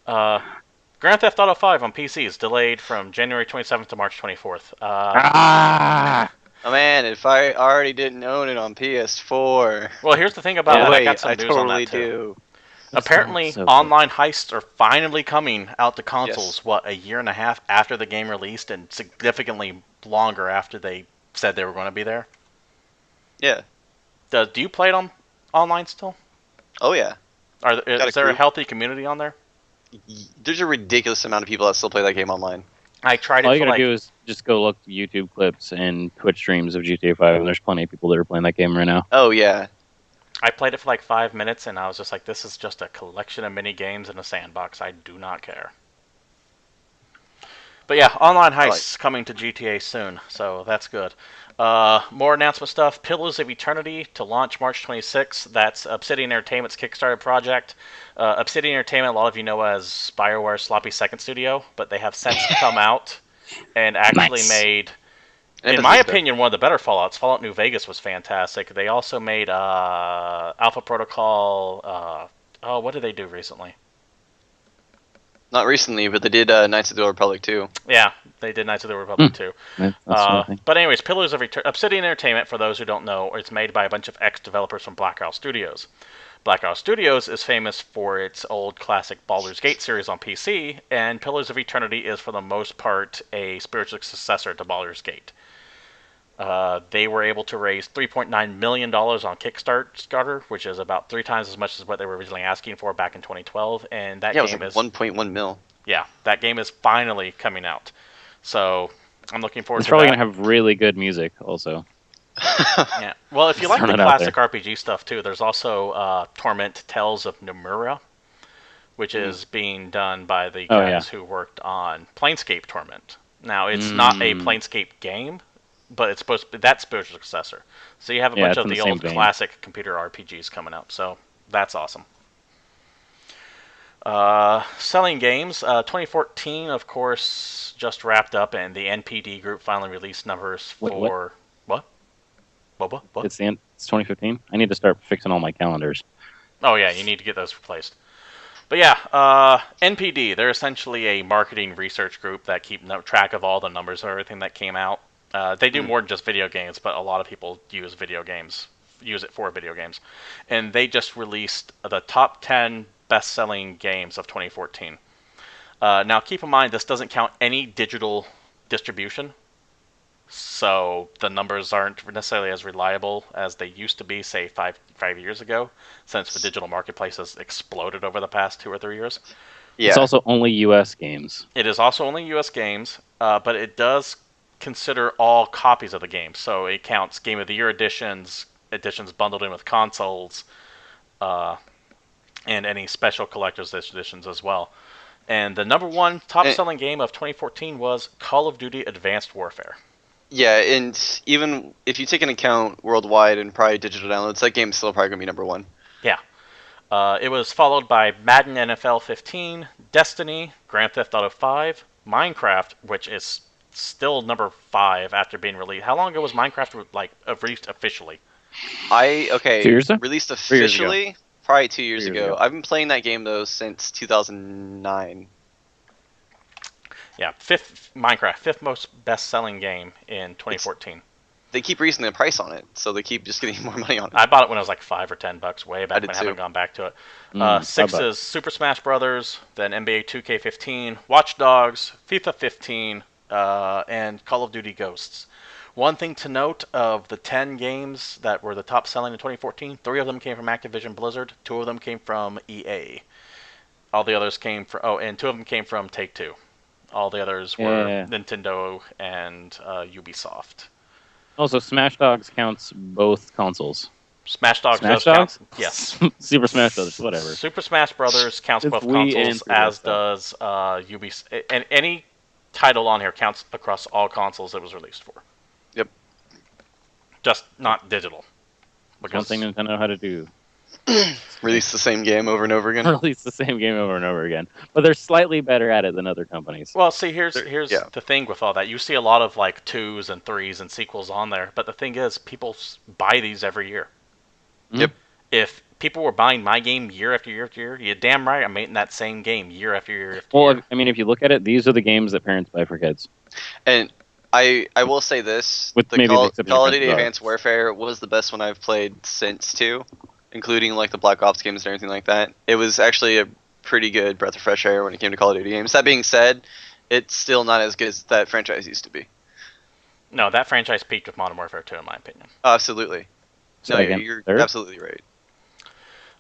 Grand Theft Auto 5 on PC is delayed from January 27th to March 24th. Oh man, if I already didn't own it on PS4. Well, here's the thing about it. Wait, I got some news totally on that too. do. Apparently, so online heists are finally coming out to consoles, Yes. what, a year and a half after the game released, and significantly longer after they said they were going to be there? Yeah. Do you play it on online still? Oh yeah. Is there a healthy community on there? There's a ridiculous amount of people that still play that game online. I tried it All you for gotta do is just go look at YouTube clips and Twitch streams of GTA 5, and there's plenty of people that are playing that game right now. Oh yeah. I played it for like 5 minutes, and I was just like, this is just a collection of mini games in a sandbox. I do not care. But yeah, online heists coming to GTA soon, so that's good. More announcement stuff. Pillars of Eternity to launch March 26th. That's Obsidian Entertainment's Kickstarter project. Obsidian Entertainment, a lot of you know as BioWare's Sloppy Second Studio, but they have since come out and actually made, in my opinion, one of the better Fallouts. Fallout New Vegas was fantastic. They also made Alpha Protocol. What did they do recently? Not recently, but they did Knights of the Old Republic too. Yeah, they did Knights of the Republic too. That's But anyways, Pillars of Obsidian Entertainment, for those who don't know, it's made by a bunch of ex-developers from Black Isle Studios. Black Isle Studios is famous for its old classic Baldur's Gate series on PC, and Pillars of Eternity is for the most part a spiritual successor to Baldur's Gate. They were able to raise $3.9 million on Kickstarter, which is about 3 times as much as what they were originally asking for back in 2012. And that game it was like 1.1 mil. Yeah, that game is finally coming out. So I'm looking forward It's to probably that. going to have really good music also. Yeah. Well, if you like the Throwing it out classic RPG stuff too, there's also Torment Tales of Nomura, which is being done by the guys who worked on Planescape Torment. Now, it's not a Planescape game, but it's supposed to be that spiritual successor. So you have a bunch of the old classic computer RPGs coming up. So that's awesome. Selling games. 2014, of course, just wrapped up, and the NPD group finally released numbers for... What? It's 2015. I need to start fixing all my calendars. Oh yeah, you need to get those replaced. But yeah, NPD, they're essentially a marketing research group that keep track of all the numbers of everything that came out. They do more than just video games, but a lot of people use it for video games. And they just released the top 10 best-selling games of 2014. Now keep in mind, this doesn't count any digital distribution. So the numbers aren't necessarily as reliable as they used to be, say, five years ago, since the digital marketplace has exploded over the past 2 or 3 years. Yeah. It's also only U.S. games. It is also only U.S. games, but it does consider all copies of the game. So it counts Game of the Year editions bundled in with consoles, and any special collector's editions as well. And the number 1 top-selling game of 2014 was Call of Duty Advanced Warfare. Yeah, and even if you take into account worldwide and probably digital downloads, that game's still probably going to be number 1. Yeah. It was followed by Madden NFL 15, Destiny, Grand Theft Auto 5, Minecraft, which is still number 5 after being released. How long ago was Minecraft released officially? 2 years ago? Released officially? Probably 2 years ago. ago. I've been playing that game, though, since 2009. Yeah, fifth most best-selling game in 2014. They keep raising the price on it, so they keep just getting more money on it. I bought it when it was like $5 or $10, way back I did when. I too. haven't gone back to it. $5. 6 is Super Smash Brothers, then NBA 2K15, Watch Dogs, FIFA 15, and Call of Duty Ghosts. One thing to note, of the 10 games that were the top selling in 2014, 3 of them came from Activision Blizzard, 2 of them came from EA. All the others came from, and 2 of them came from Take-Two. All the others were Nintendo and Ubisoft. Also, Smash Dogs counts both consoles. Smash Dogs Smash does Dogs? count. Yes. Super Smash Brothers, whatever. Super Smash Brothers counts It's both Wii and consoles, 3DS as stuff. does Ubisoft. And any title on here counts across all consoles it was released for. Yep. Just not digital. One thing Nintendo know how to do. Release the same game over and over again. Release the same game over and over again. But they're slightly better at it than other companies. Well, see, here's yeah. the thing with all that. You see a lot of like 2s and 3s and sequels on there, but the thing is, people buy these every year. Yep. If people were buying my game year after year after year, you're damn right I'm making that same game year after year after year. Well, I mean, if you look at it, these are the games that parents buy for kids. And I will say this: With the maybe the exception Call of of Duty Grand Advanced Warfare was the best one I've played since 2, including like the Black Ops games and everything like that. It was actually a pretty good breath of fresh air when it came to Call of Duty games. That being said, it's still not as good as that franchise used to be. No, that franchise peaked with Modern Warfare 2, in my opinion. Absolutely. No, Second, you're third? absolutely right.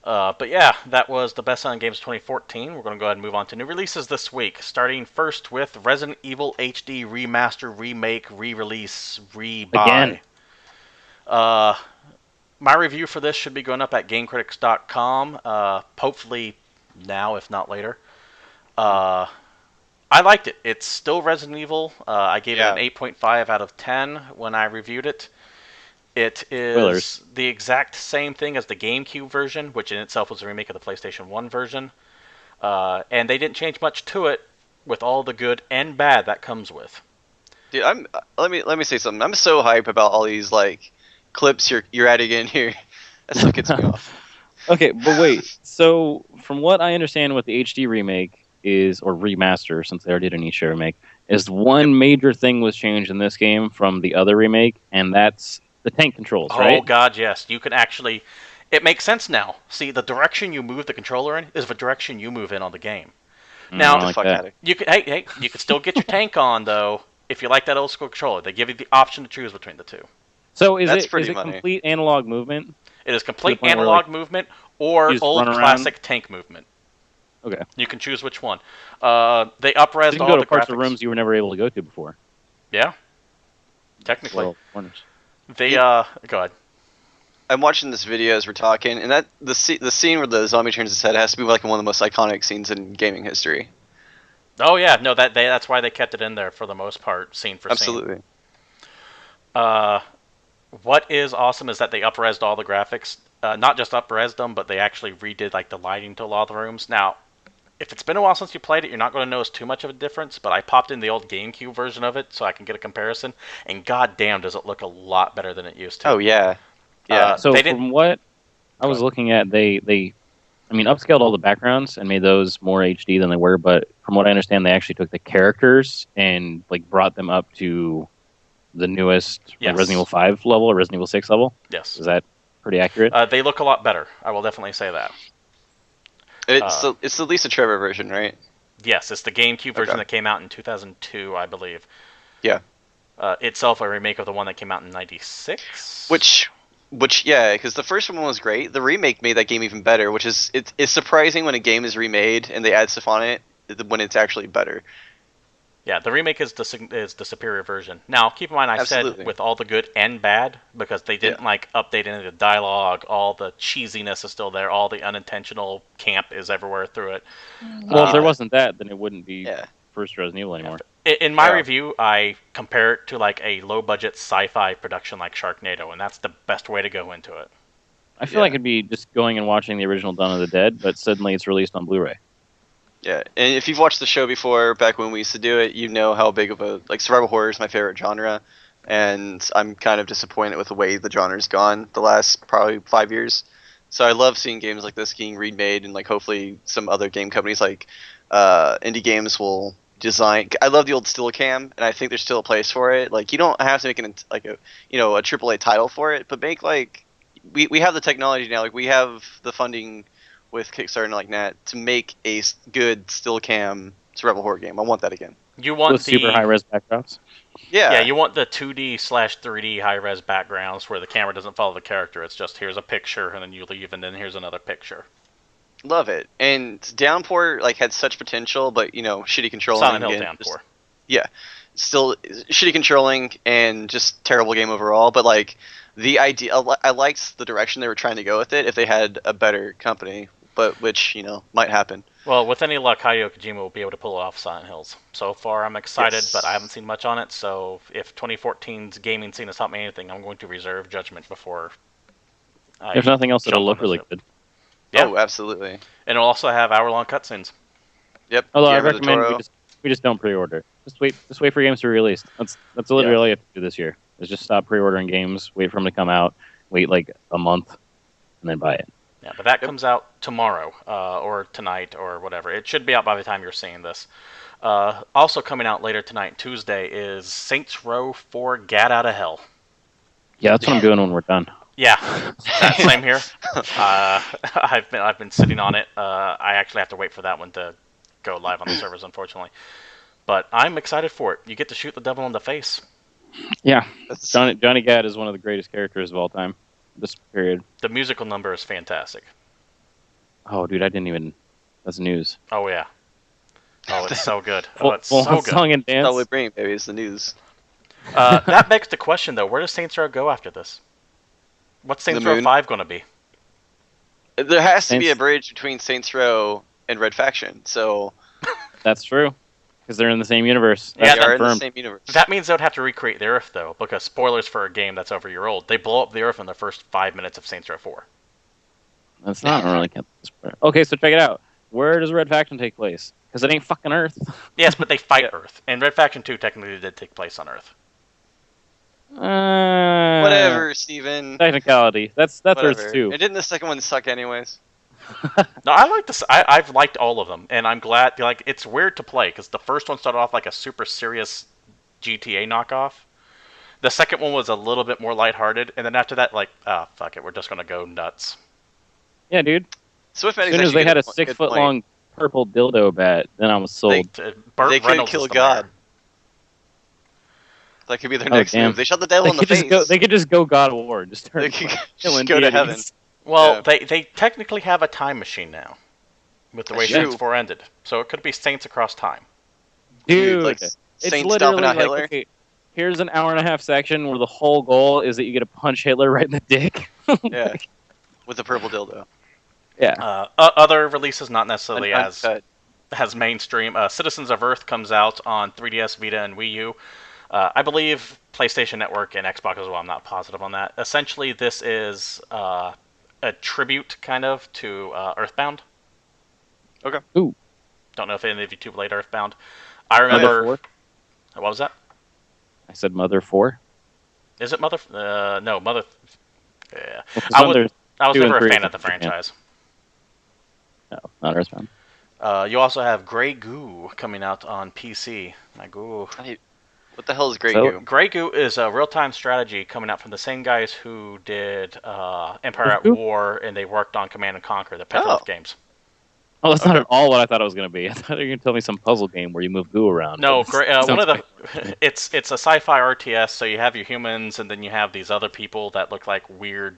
But yeah, that was the best-selling games of 2014. We're going to go ahead and move on to new releases this week, starting first with Resident Evil HD Remaster, Remake, Re-Release, Re-Buy. Again. My review for this should be going up at GameCritics.com, hopefully now, if not later. I liked it. It's still Resident Evil. I gave it an 8.5 out of 10 when I reviewed it. It is the exact same thing as the GameCube version, which in itself was a remake of the PlayStation 1 version. And they didn't change much to it, with all the good and bad that comes with. Dude, let me say something. I'm so hype about all these like clips you're adding in here. That stuff gets me off. Okay, but wait. So, from what I understand, what the HD remake is, or remaster, since they already did an each remake, is one major thing was changed in this game from the other remake, and that's the tank controls, right? Oh god, yes. You can actually... It makes sense now. See, the direction you move the controller in is the direction you move in on the game. Now, you can still get your tank on, though, if you like that old school controller. They give you the option to choose between the two. So is it complete analog movement? It is complete analog movement or old classic tank movement. Okay. You can choose which one. They up-resed all the parts graphics. of rooms you were never able to go to before. Yeah. Technically. Well, go ahead. I'm watching this video as we're talking, and that the scene where the zombie turns his head has to be like one of the most iconic scenes in gaming history. Oh yeah, no, that's why they kept it in there for the most part, scene for scene. Absolutely. What is awesome is that they up-resed all the graphics. Not just up-resed them, but they actually redid like the lighting to a lot of the rooms. Now, if it's been a while since you played it, you're not going to notice too much of a difference, but I popped in the old GameCube version of it so I can get a comparison, and goddamn does it look a lot better than it used to. Oh, yeah. Yeah. So from what I was looking at, they upscaled all the backgrounds and made those more HD than they were, but from what I understand, they actually took the characters and like brought them up to the newest like Resident Evil 5 level or Resident Evil 6 level. Yes. Is that pretty accurate? They look a lot better. I will definitely say that. It's the Lisa Trevor version, right? Yes, it's the GameCube version that came out in 2002, I believe. Yeah. Itself a remake of the one that came out in 96. Which yeah, because the first one was great. The remake made that game even better, which is it's surprising when a game is remade and they add stuff on it when it's actually better. Yeah, the remake is the superior version. Now, keep in mind, I said with all the good and bad, because they didn't update any of the dialogue. All the cheesiness is still there. All the unintentional camp is everywhere through it. Well, if there wasn't that, then it wouldn't be first Resident Evil anymore. In my review, I compare it to like a low-budget sci-fi production like Sharknado, and that's the best way to go into it. I feel like it'd be just going and watching the original Dawn of the Dead, but suddenly it's released on Blu-ray. Yeah, and if you've watched the show before, back when we used to do it, you know how big of a survival horror is my favorite genre, and I'm kind of disappointed with the way the genre's gone the last probably 5 years. So I love seeing games like this getting remade, and like hopefully some other game companies like indie games will design. I love the old still cam, and I think there's still a place for it. Like you don't have to make a AAA title for it, but make like we have the technology now. Like we have the funding with Kickstarter and like that to make a good still cam survival horror game. I want that again. You want with super high res backdrops. Yeah, you want the 2D/3D high-res backgrounds where the camera doesn't follow the character. It's just here's a picture, and then you leave, and then here's another picture. Love it. And Downpour like had such potential, but shitty controlling. Silent Hill Downpour. Yeah, still shitty controlling and just terrible game overall. But like the idea, I liked the direction they were trying to go with it. If they had a better company, but which might happen. Well, with any luck, Hideo Kojima will be able to pull off Silent Hills. So far, I'm excited, Yes. but I haven't seen much on it. So if 2014's gaming scene has taught me anything, I'm going to reserve judgment before. If nothing else, it'll jump look on really this. good. Yeah. Oh, absolutely. And it'll also have hour-long cutscenes. Yep. Although I Guillermo del recommend Toro. we just don't pre-order. Just wait for games to be released. That's literally all you have to do this year. Is just stop pre-ordering games, wait for them to come out, wait like a month, and then buy it. Yeah, but that comes out tomorrow or tonight or whatever. It should be out by the time you're seeing this. Also coming out later tonight, Tuesday, is Saints Row 4: Gat Out of Hell. Yeah, that's what I'm doing when we're done. Yeah, same here. I've been sitting on it. I actually have to wait for that one to go live on the servers, unfortunately. But I'm excited for it. You get to shoot the devil in the face. Yeah, Johnny Gat is one of the greatest characters of all time. This period. The musical number is fantastic. Oh, dude, I didn't even. That's news. Oh yeah. Oh, it's so good. Full, Oh, it's full so on good. song and dance. That's all we bring, baby. It's the news. That begs the question, though. Where does Saints Row go after this? What's Saints The Row moon. 5 going to be? There has to be a Saints- bridge between Saints Row and Red Faction, so That's true, because they're in the same universe. Yeah, they are in the confirmed. same universe. That means they'd have to recreate the Earth, though, because spoilers for a game that's over a year old. They blow up the Earth in the first 5 minutes of Saints Row 4. That's not really. Okay, so check it out. Where does Red Faction take place? Because it ain't fucking Earth. Yes, but they fight Yeah. Earth. And Red Faction 2 technically did take place on Earth. Whatever, Steven. Technicality. That's Whatever. Earth too. And didn't the second one suck anyways? No, I like this. I've liked all of them, and I'm glad. Like, it's weird to play because the first one started off like a super serious GTA knockoff. The second one was a little bit more lighthearted, and then after that, like, oh fuck it, we're just gonna go nuts. Yeah, dude. Swift As soon as they had a 6-foot long purple dildo bat, then I was sold. Burt They could Reynolds kill is the God. mayor. That could be their Oh, next damn. move. They shot the devil They in the could, just face. go, they could just go God of War. Just They start could killing just go to deities. heaven. Well, Yeah. they technically have a time machine now, with the way That's Saints true. 4 ended. So it could be Saints across time. Dude, like it's Saints literally stomping out like, Hitler. okay, here's an hour-and-a-half section where the whole goal is that you get to punch Hitler right in the dick. Yeah, with the purple dildo. Yeah. Other releases, not necessarily Uncut. as mainstream. Citizens of Earth comes out on 3DS, Vita, and Wii U. I believe PlayStation Network and Xbox as well. I'm not positive on that. Essentially, this is a tribute, kind of, to Earthbound. Okay. Ooh. Don't know if any of you two played Earthbound. I remember. Mother 4? What was that? I said Mother 4. Is it Mother? No, Mother. Yeah. Well, 'cause I Mother- was 2 and never a 3 fan is of the different, franchise. No, not Earthbound. You also have Grey Goo coming out on PC. My goo. What the hell is Grey So- Goo? Grey Goo is a real-time strategy coming out from the same guys who did Empire at Goo? War, and they worked on Command and Conquer, the Petrovsk games. Oh, that's not at all what I thought it was going to be. I thought you were going to tell me some puzzle game where you move goo around. No, Sounds one of the like- it's a sci-fi RTS. So you have your humans, and then you have these other people that look like weird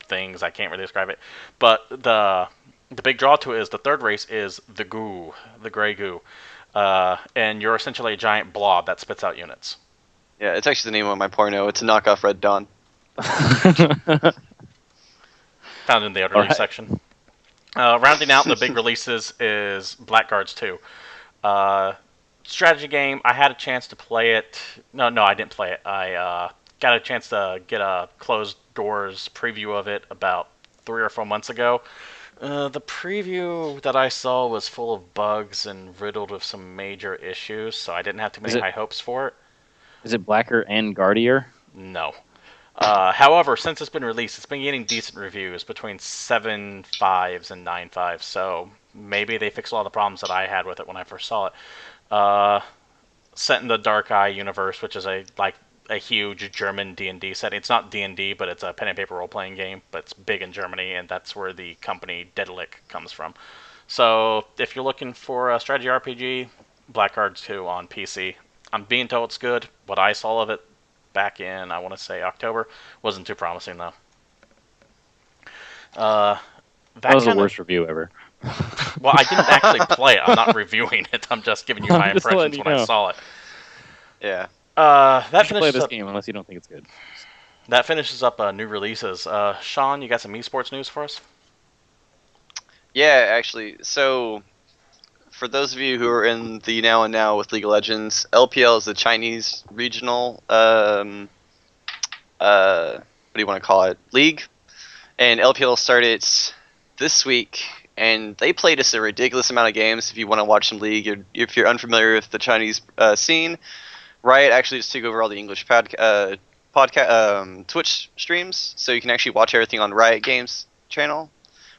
things. I can't really describe it, but the big draw to it is the third race is the goo, the Grey Goo, and you're essentially a giant blob that spits out units. Yeah, it's actually the name of my porno. It's a knockoff Red Dawn. Found in the elderly section. Rounding out the big releases is Blackguards 2. Strategy game. I had a chance to play it. No, I didn't play it. I got a chance to get a closed doors preview of it about 3 or 4 months ago. The preview that I saw was full of bugs and riddled with some major issues, so I didn't have too many high hopes for it. Is it blacker and guardier? No. However, since it's been released, it's been getting decent reviews, between 7.5s and 9.5s. So maybe they fixed a lot of the problems that I had with it when I first saw it. Set in the Dark Eye universe, which is a huge German D&D setting. It's not D&D, but it's a pen and paper role playing game, but it's big in Germany, and that's where the company Daedalic comes from. So if you're looking for a strategy RPG, Blackguard 2 on PC. I'm being told it's good. What I saw of it back in, I want to say October, wasn't too promising though. That was the worst review ever. Well, I didn't actually play it. I'm not reviewing it. I'm just giving you my impressions when I saw it. Yeah. That finishes play this game unless you don't think it's good. That finishes up new releases. Sean, you got some esports news for us? Yeah, actually. So, for those of you who are in the now and now with League of Legends, LPL is the Chinese regional, what do you want to call it, league, and LPL started this week, and they played us a ridiculous amount of games. If you want to watch some league, if you're unfamiliar with the Chinese scene, Riot actually just took over all the English podcast, Twitch streams, so you can actually watch everything on Riot Games channel,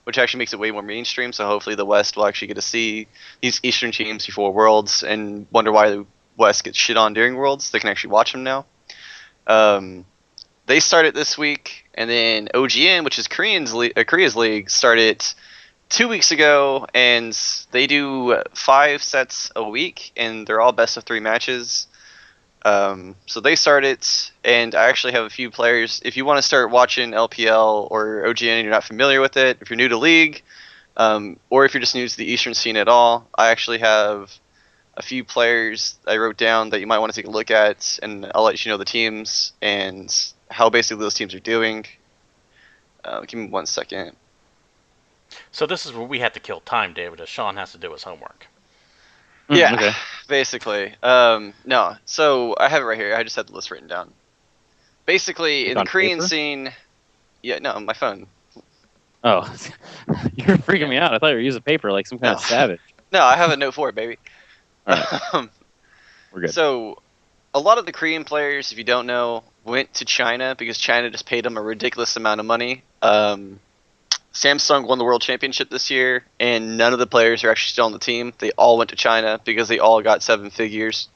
which actually makes it way more mainstream. So hopefully the West will actually get to see these Eastern teams before Worlds and wonder why the West gets shit on during Worlds. They can actually watch them now. They started this week, and then OGN, which is Korea's league, started 2 weeks ago, and they do 5 sets a week, and they're all best of 3 matches. So they started, and I actually have a few players. If you want to start watching LPL or OGN and you're not familiar with it, if you're new to League, or if you're just new to the Eastern scene at all, I actually have a few players I wrote down that you might want to take a look at, and I'll let you know the teams and how basically those teams are doing. Give me 1 second. So this is where we had to kill time, David, as Sean has to do his homework. Yeah, okay. Basically. No, so I have it right here. I just had the list written down. Basically, in the Korean paper? scene... Yeah, no, on my phone. Oh, you were freaking me out. I thought you were using paper like some kind of savage. No, I have a note for it, baby. All right. We're good. So, a lot of the Korean players, if you don't know, went to China because China just paid them a ridiculous amount of money. Samsung won the World Championship this year, and none of the players are actually still on the team. They all went to China because they all got 7 figures.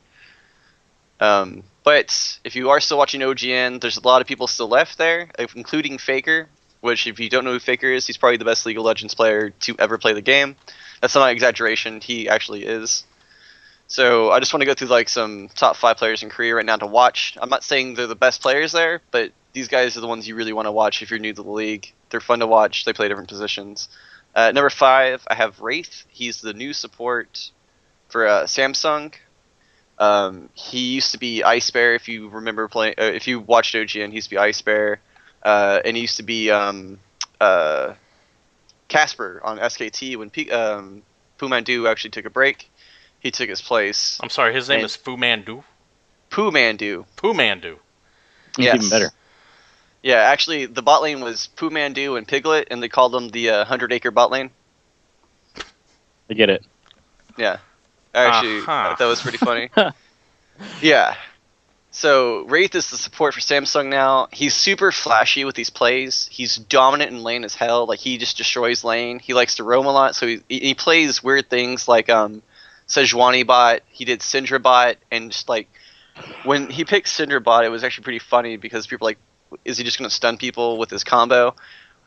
But if you are still watching OGN, there's a lot of people still left there, including Faker, which if you don't know who Faker is, he's probably the best League of Legends player to ever play the game. That's not an exaggeration, he actually is. So I just want to go through like some top 5 players in Korea right now to watch. I'm not saying they're the best players there, but these guys are the ones you really want to watch if you're new to the league. They're fun to watch. They play different positions. Number 5, I have Wraith. He's the new support for Samsung. He used to be Ice Bear. If you remember playing, if you watched OGN, he used to be Ice Bear, and he used to be Casper on SKT when Pumandu actually took a break. He took his place. I'm sorry, his name is Fu Mandu? Pumandu. Pumandu. Yes. Even better. Yeah, actually, the bot lane was Pumandu and Piglet, and they called them the 100-acre bot lane. I get it. Yeah. Actually, that was pretty funny. Yeah. So, Wraith is the support for Samsung now. He's super flashy with these plays. He's dominant in lane as hell. Like, he just destroys lane. He likes to roam a lot, so he plays weird things like Sejuani bot. He did Syndra bot, and just like, when he picked Syndra bot, it was actually pretty funny because people were like, is he just going to stun people with his combo?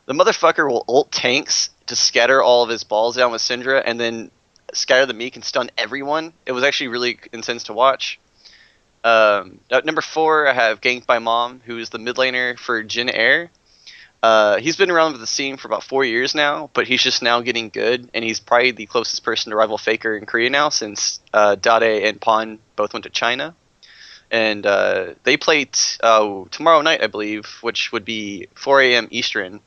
The motherfucker will ult tanks to scatter all of his balls down with Syndra, and then scatter the meek and stun everyone. It was actually really intense to watch. At number 4, I have Ganked by Mom, who is the mid laner for Jin Air. He's been around with the scene for about 4 years now, but he's just now getting good, and he's probably the closest person to rival Faker in Korea now, since Dade and Pon both went to China. And they play tomorrow night, I believe, which would be 4 a.m. Eastern.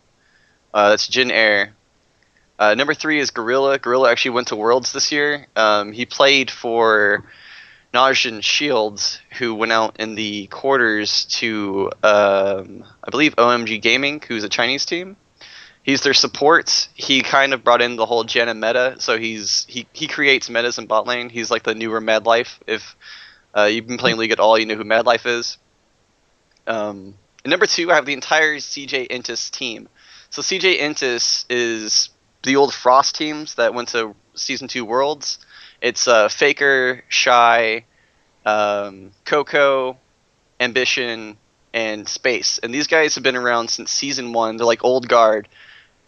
That's Jin Air. Number 3 is Gorilla. Gorilla actually went to Worlds this year. He played for Najin Shields, who went out in the quarters to, I believe, OMG Gaming, who's a Chinese team. He's their support. He kind of brought in the whole Janna meta, so he creates metas in bot lane. He's like the newer Mad Life. If you've been playing League at all, you know who Mad Life is. And number 2, I have the entire CJ Entus team. So CJ Entus is the old Frost teams that went to Season 2 Worlds. It's Faker, Shy, Coco, Ambition, and Space. And these guys have been around since Season 1. They're like old guard.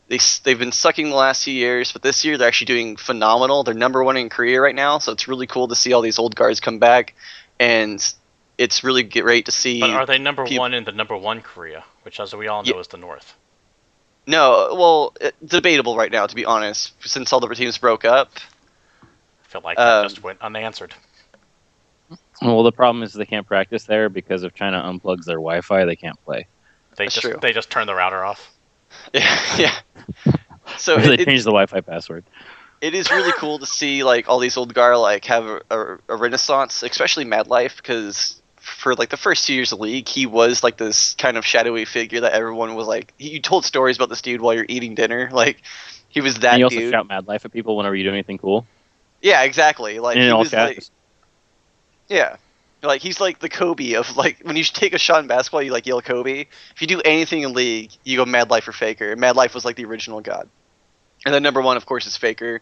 They've been sucking the last few years, but this year they're actually doing phenomenal. They're #1 in Korea right now, so it's really cool to see all these old guards come back. And it's really great to see. But are they #1 in the #1 Korea, which, as we all know, is the North? No, well, debatable right now, to be honest, since all the teams broke up. I feel like that just went unanswered. Well, the problem is they can't practice there because if China unplugs their Wi-Fi, they can't play. They just turn the router off. Yeah. So they changed the Wi-Fi password. It is really cool to see like all these old guard like have a renaissance, especially Mad Life, because for like the first 2 years of League, he was like this kind of shadowy figure that everyone was like. You told stories about this dude while you're eating dinner, like he was that. And you also shout Mad Life at people whenever you do anything cool. Yeah, exactly. Like and he all was chat. like, yeah, like he's like the Kobe of like when you take a shot in basketball, you like yell Kobe. If you do anything in League, you go Mad Life or Faker. Mad Life was like the original god. And then #1, of course, is Faker.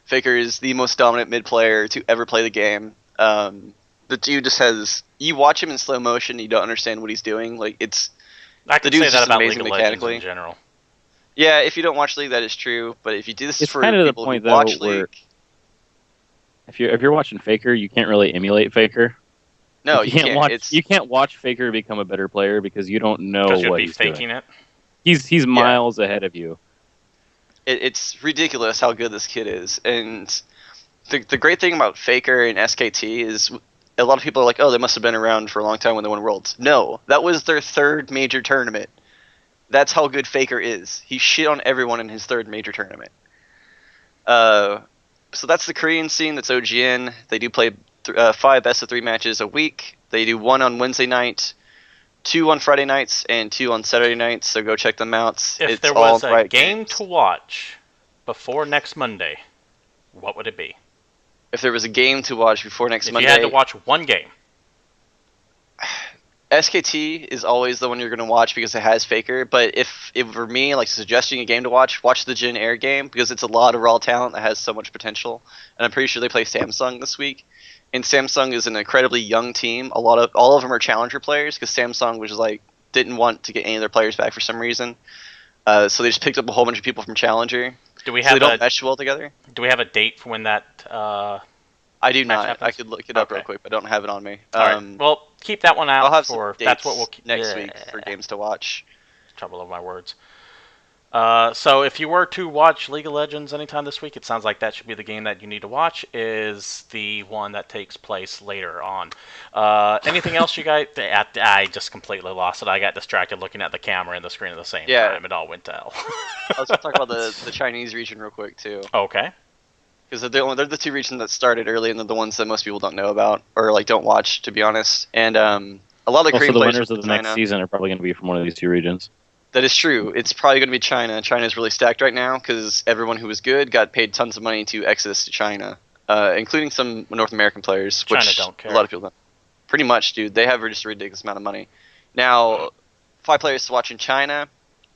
Faker is the most dominant mid player to ever play the game. The dude just has. You watch him in slow motion, you don't understand what he's doing. Like it's. I can say that about League of Legends in general. Yeah, if you don't watch League, that is true. But if you do this, it's for kind of people the point who though watch where League, if you're watching Faker, you can't really emulate Faker. No, you can't. Watch. You can't watch Faker become a better player because you don't know what he's faking doing. It. He's miles ahead of you. It's ridiculous how good this kid is, and the great thing about Faker and SKT is a lot of people are like, oh, they must have been around for a long time when they won Worlds. No, that was their 3rd major tournament. That's how good Faker is. He shit on everyone in his 3rd major tournament. So that's the Korean scene. That's OGN. They do play 5 best-of-3 matches a week. They do 1 on Wednesday night, 2 on Friday nights, and 2 on Saturday nights. So go check them out. If there was a game to watch before next Monday, what would it be? If there was a game to watch before next Monday, if you had to watch one game, SKT is always the one you're going to watch because it has Faker. But if for me, like suggesting a game to watch the Jin Air game because it's a lot of raw talent that has so much potential. And I'm pretty sure they play Samsung this week. And Samsung is an incredibly young team. All of them are challenger players because Samsung was like didn't want to get any of their players back for some reason. So they just picked up a whole bunch of people from challenger. Do we have? So they don't mesh well together. Do we have a date for when that? I do not. Happens? I could look it up real quick, but I don't have it on me. All right. Well, keep that one out. I'll have for some that's what we'll keep next week for games to watch. Trouble of my words. So if you were to watch League of Legends anytime this week, it sounds like that should be the game that you need to watch, is the one that takes place later on. Anything else you guys... I just completely lost it. I got distracted looking at the camera and the screen at the same time. It all went to hell. I was going to talk about the Chinese region real quick, too. Okay. Because they're the 2 regions that started early, and they're the ones that most people don't know about, or like don't watch, to be honest. And a lot of the Korean the players winners of the next season are probably going to be from one of these 2 regions. That is true. It's probably going to be China. China's really stacked right now because everyone who was good got paid tons of money to exodus to China, including some North American players, which China don't care. A lot of people don't. Pretty much, dude. They have just a ridiculous amount of money. Now, 5 players to watch in China.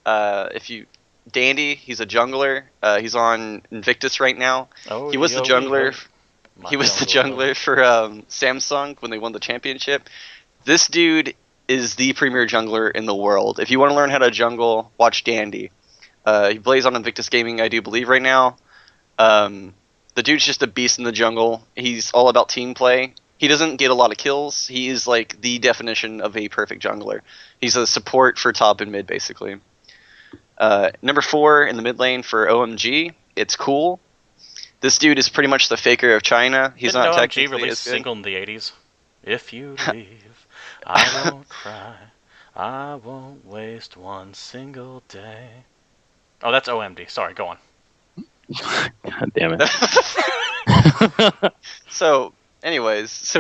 Dandy, he's a jungler. He's on Invictus right now. Oh, he was the jungler. He was the jungler for Samsung when they won the championship. This dude is the premier jungler in the world. If you want to learn how to jungle, watch Dandy. He plays on Invictus Gaming, I do believe, right now. The dude's just a beast in the jungle. He's all about team play. He doesn't get a lot of kills. He is like the definition of a perfect jungler. He's a support for top and mid, basically. Number 4 in the mid lane for OMG. It's Cool. This dude is pretty much the Faker of China. He's Didn't not OMG technically release as good. a single in the 80s? If you leave, I won't cry. I won't waste one single day. Oh, that's OMD. Sorry, go on. God damn it. So, anyways,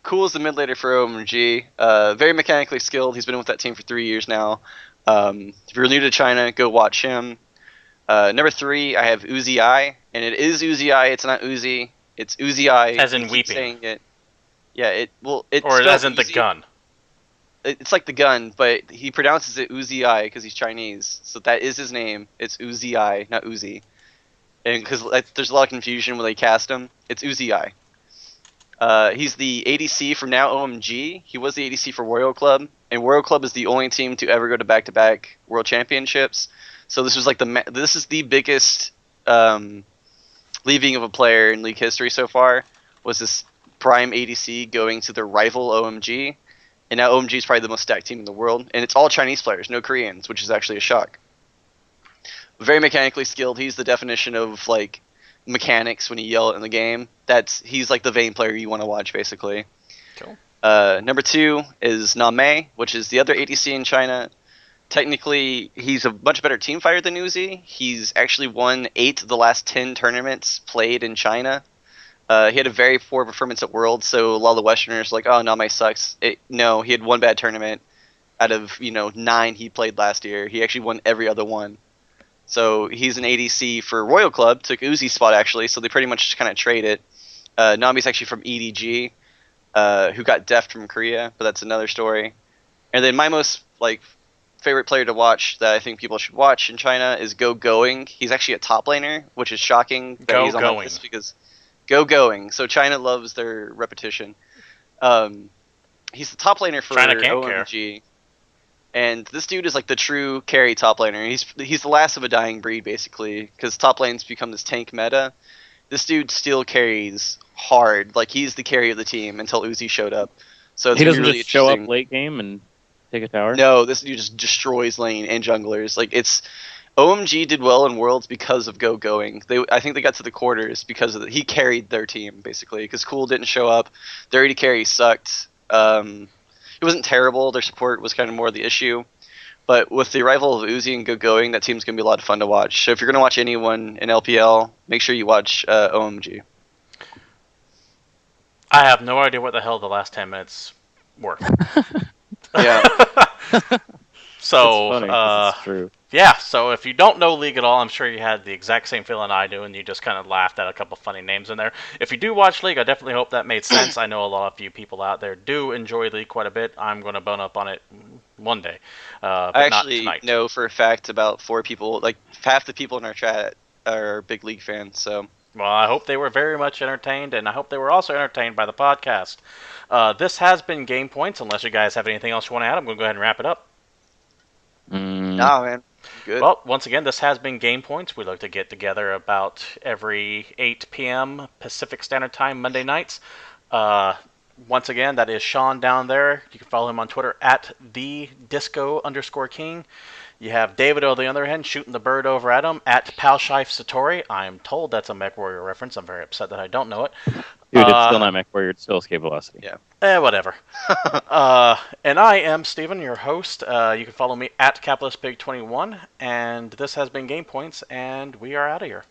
Cool is the mid laner for OMG. Very mechanically skilled. He's been with that team for 3 years now. If you're new to China, go watch him. Number 3, I have Uzi I, and it is Uzi I. It's not Uzi. It's Uzi I. As in weeping. Saying it. Yeah, or as in the gun. It's like the gun, but he pronounces it Uzi I because he's Chinese. So that is his name. It's Uzi I, not Uzi. and because there's a lot of confusion when they cast him. It's Uzi. He's the ADC from now OMG. He was the ADC for Royal Club, and Royal Club is the only team to ever go to back-to-back World Championships. So this was like this is the biggest leaving of a player in league history so far. Was this prime ADC going to their rival OMG, and now OMG is probably the most stacked team in the world, and it's all Chinese players, no Koreans, which is actually a shock. Very mechanically skilled. He's the definition of like mechanics when you yell it in the game. He's like the Vayne player you want to watch, basically. Cool. Number 2 is Namei, which is the other ADC in China. Technically, he's a much better team fighter than Uzi. He's actually won 8 of the last 10 tournaments played in China. He had a very poor performance at Worlds, so a lot of the Westerners are like, oh, Namei sucks. No, he had one bad tournament out of 9 he played last year. He actually won every other one. So he's an ADC for Royal Club, took Uzi's spot actually, so they pretty much just kind of trade it. Nami's actually from EDG, who got deffed from Korea, but that's another story. And then my most favorite player to watch that I think people should watch in China is Going. He's actually a top laner, which is shocking that he's on my list because Going. So China loves their repetition. He's the top laner for OMG. Care. And this dude is like the true carry top laner. He's the last of a dying breed, basically, because top lanes become this tank meta. This dude still carries hard. Like, he's the carry of the team until Uzi showed up. So it's he doesn't really just show up late game and take a tower? No, this dude just destroys lane and junglers. Like, OMG did well in Worlds because of Going. I think they got to the quarters because of he carried their team, basically, because Cool didn't show up. Their AD carry sucked. It wasn't terrible. Their support was kind of more the issue. But with the arrival of Uzi and Going, that team's going to be a lot of fun to watch. So if you're going to watch anyone in LPL, make sure you watch OMG. I have no idea what the hell the last 10 minutes were. Yeah. So, it's true. Yeah, so if you don't know League at all, I'm sure you had the exact same feeling I do, and you just kind of laughed at a couple funny names in there. If you do watch League, I definitely hope that made sense. I know a lot of you people out there do enjoy League quite a bit. I'm going to bone up on it one day, but I not actually tonight. know for a fact about 4 people, like half the people in our chat are big League fans, so... Well, I hope they were very much entertained, and I hope they were also entertained by the podcast. This has been Game Points. Unless you guys have anything else you want to add, I'm going to go ahead and wrap it up. Nah, man. Good. Well, once again, this has been Game Points. We look to get together about every 8 p.m. Pacific Standard Time, Monday nights. Once again, that is Sean down there. You can follow him on Twitter at @thedisco_king. You have David on the other end shooting the bird over at him at Palshife Satori. I'm told that's a MechWarrior reference. I'm very upset that I don't know it. Dude, it's still not MechWarrior. It's still Escape Velocity. Yeah. Whatever. And I am Steven, your host. You can follow me at CapitalistPig21. And this has been Game Points, and we are out of here.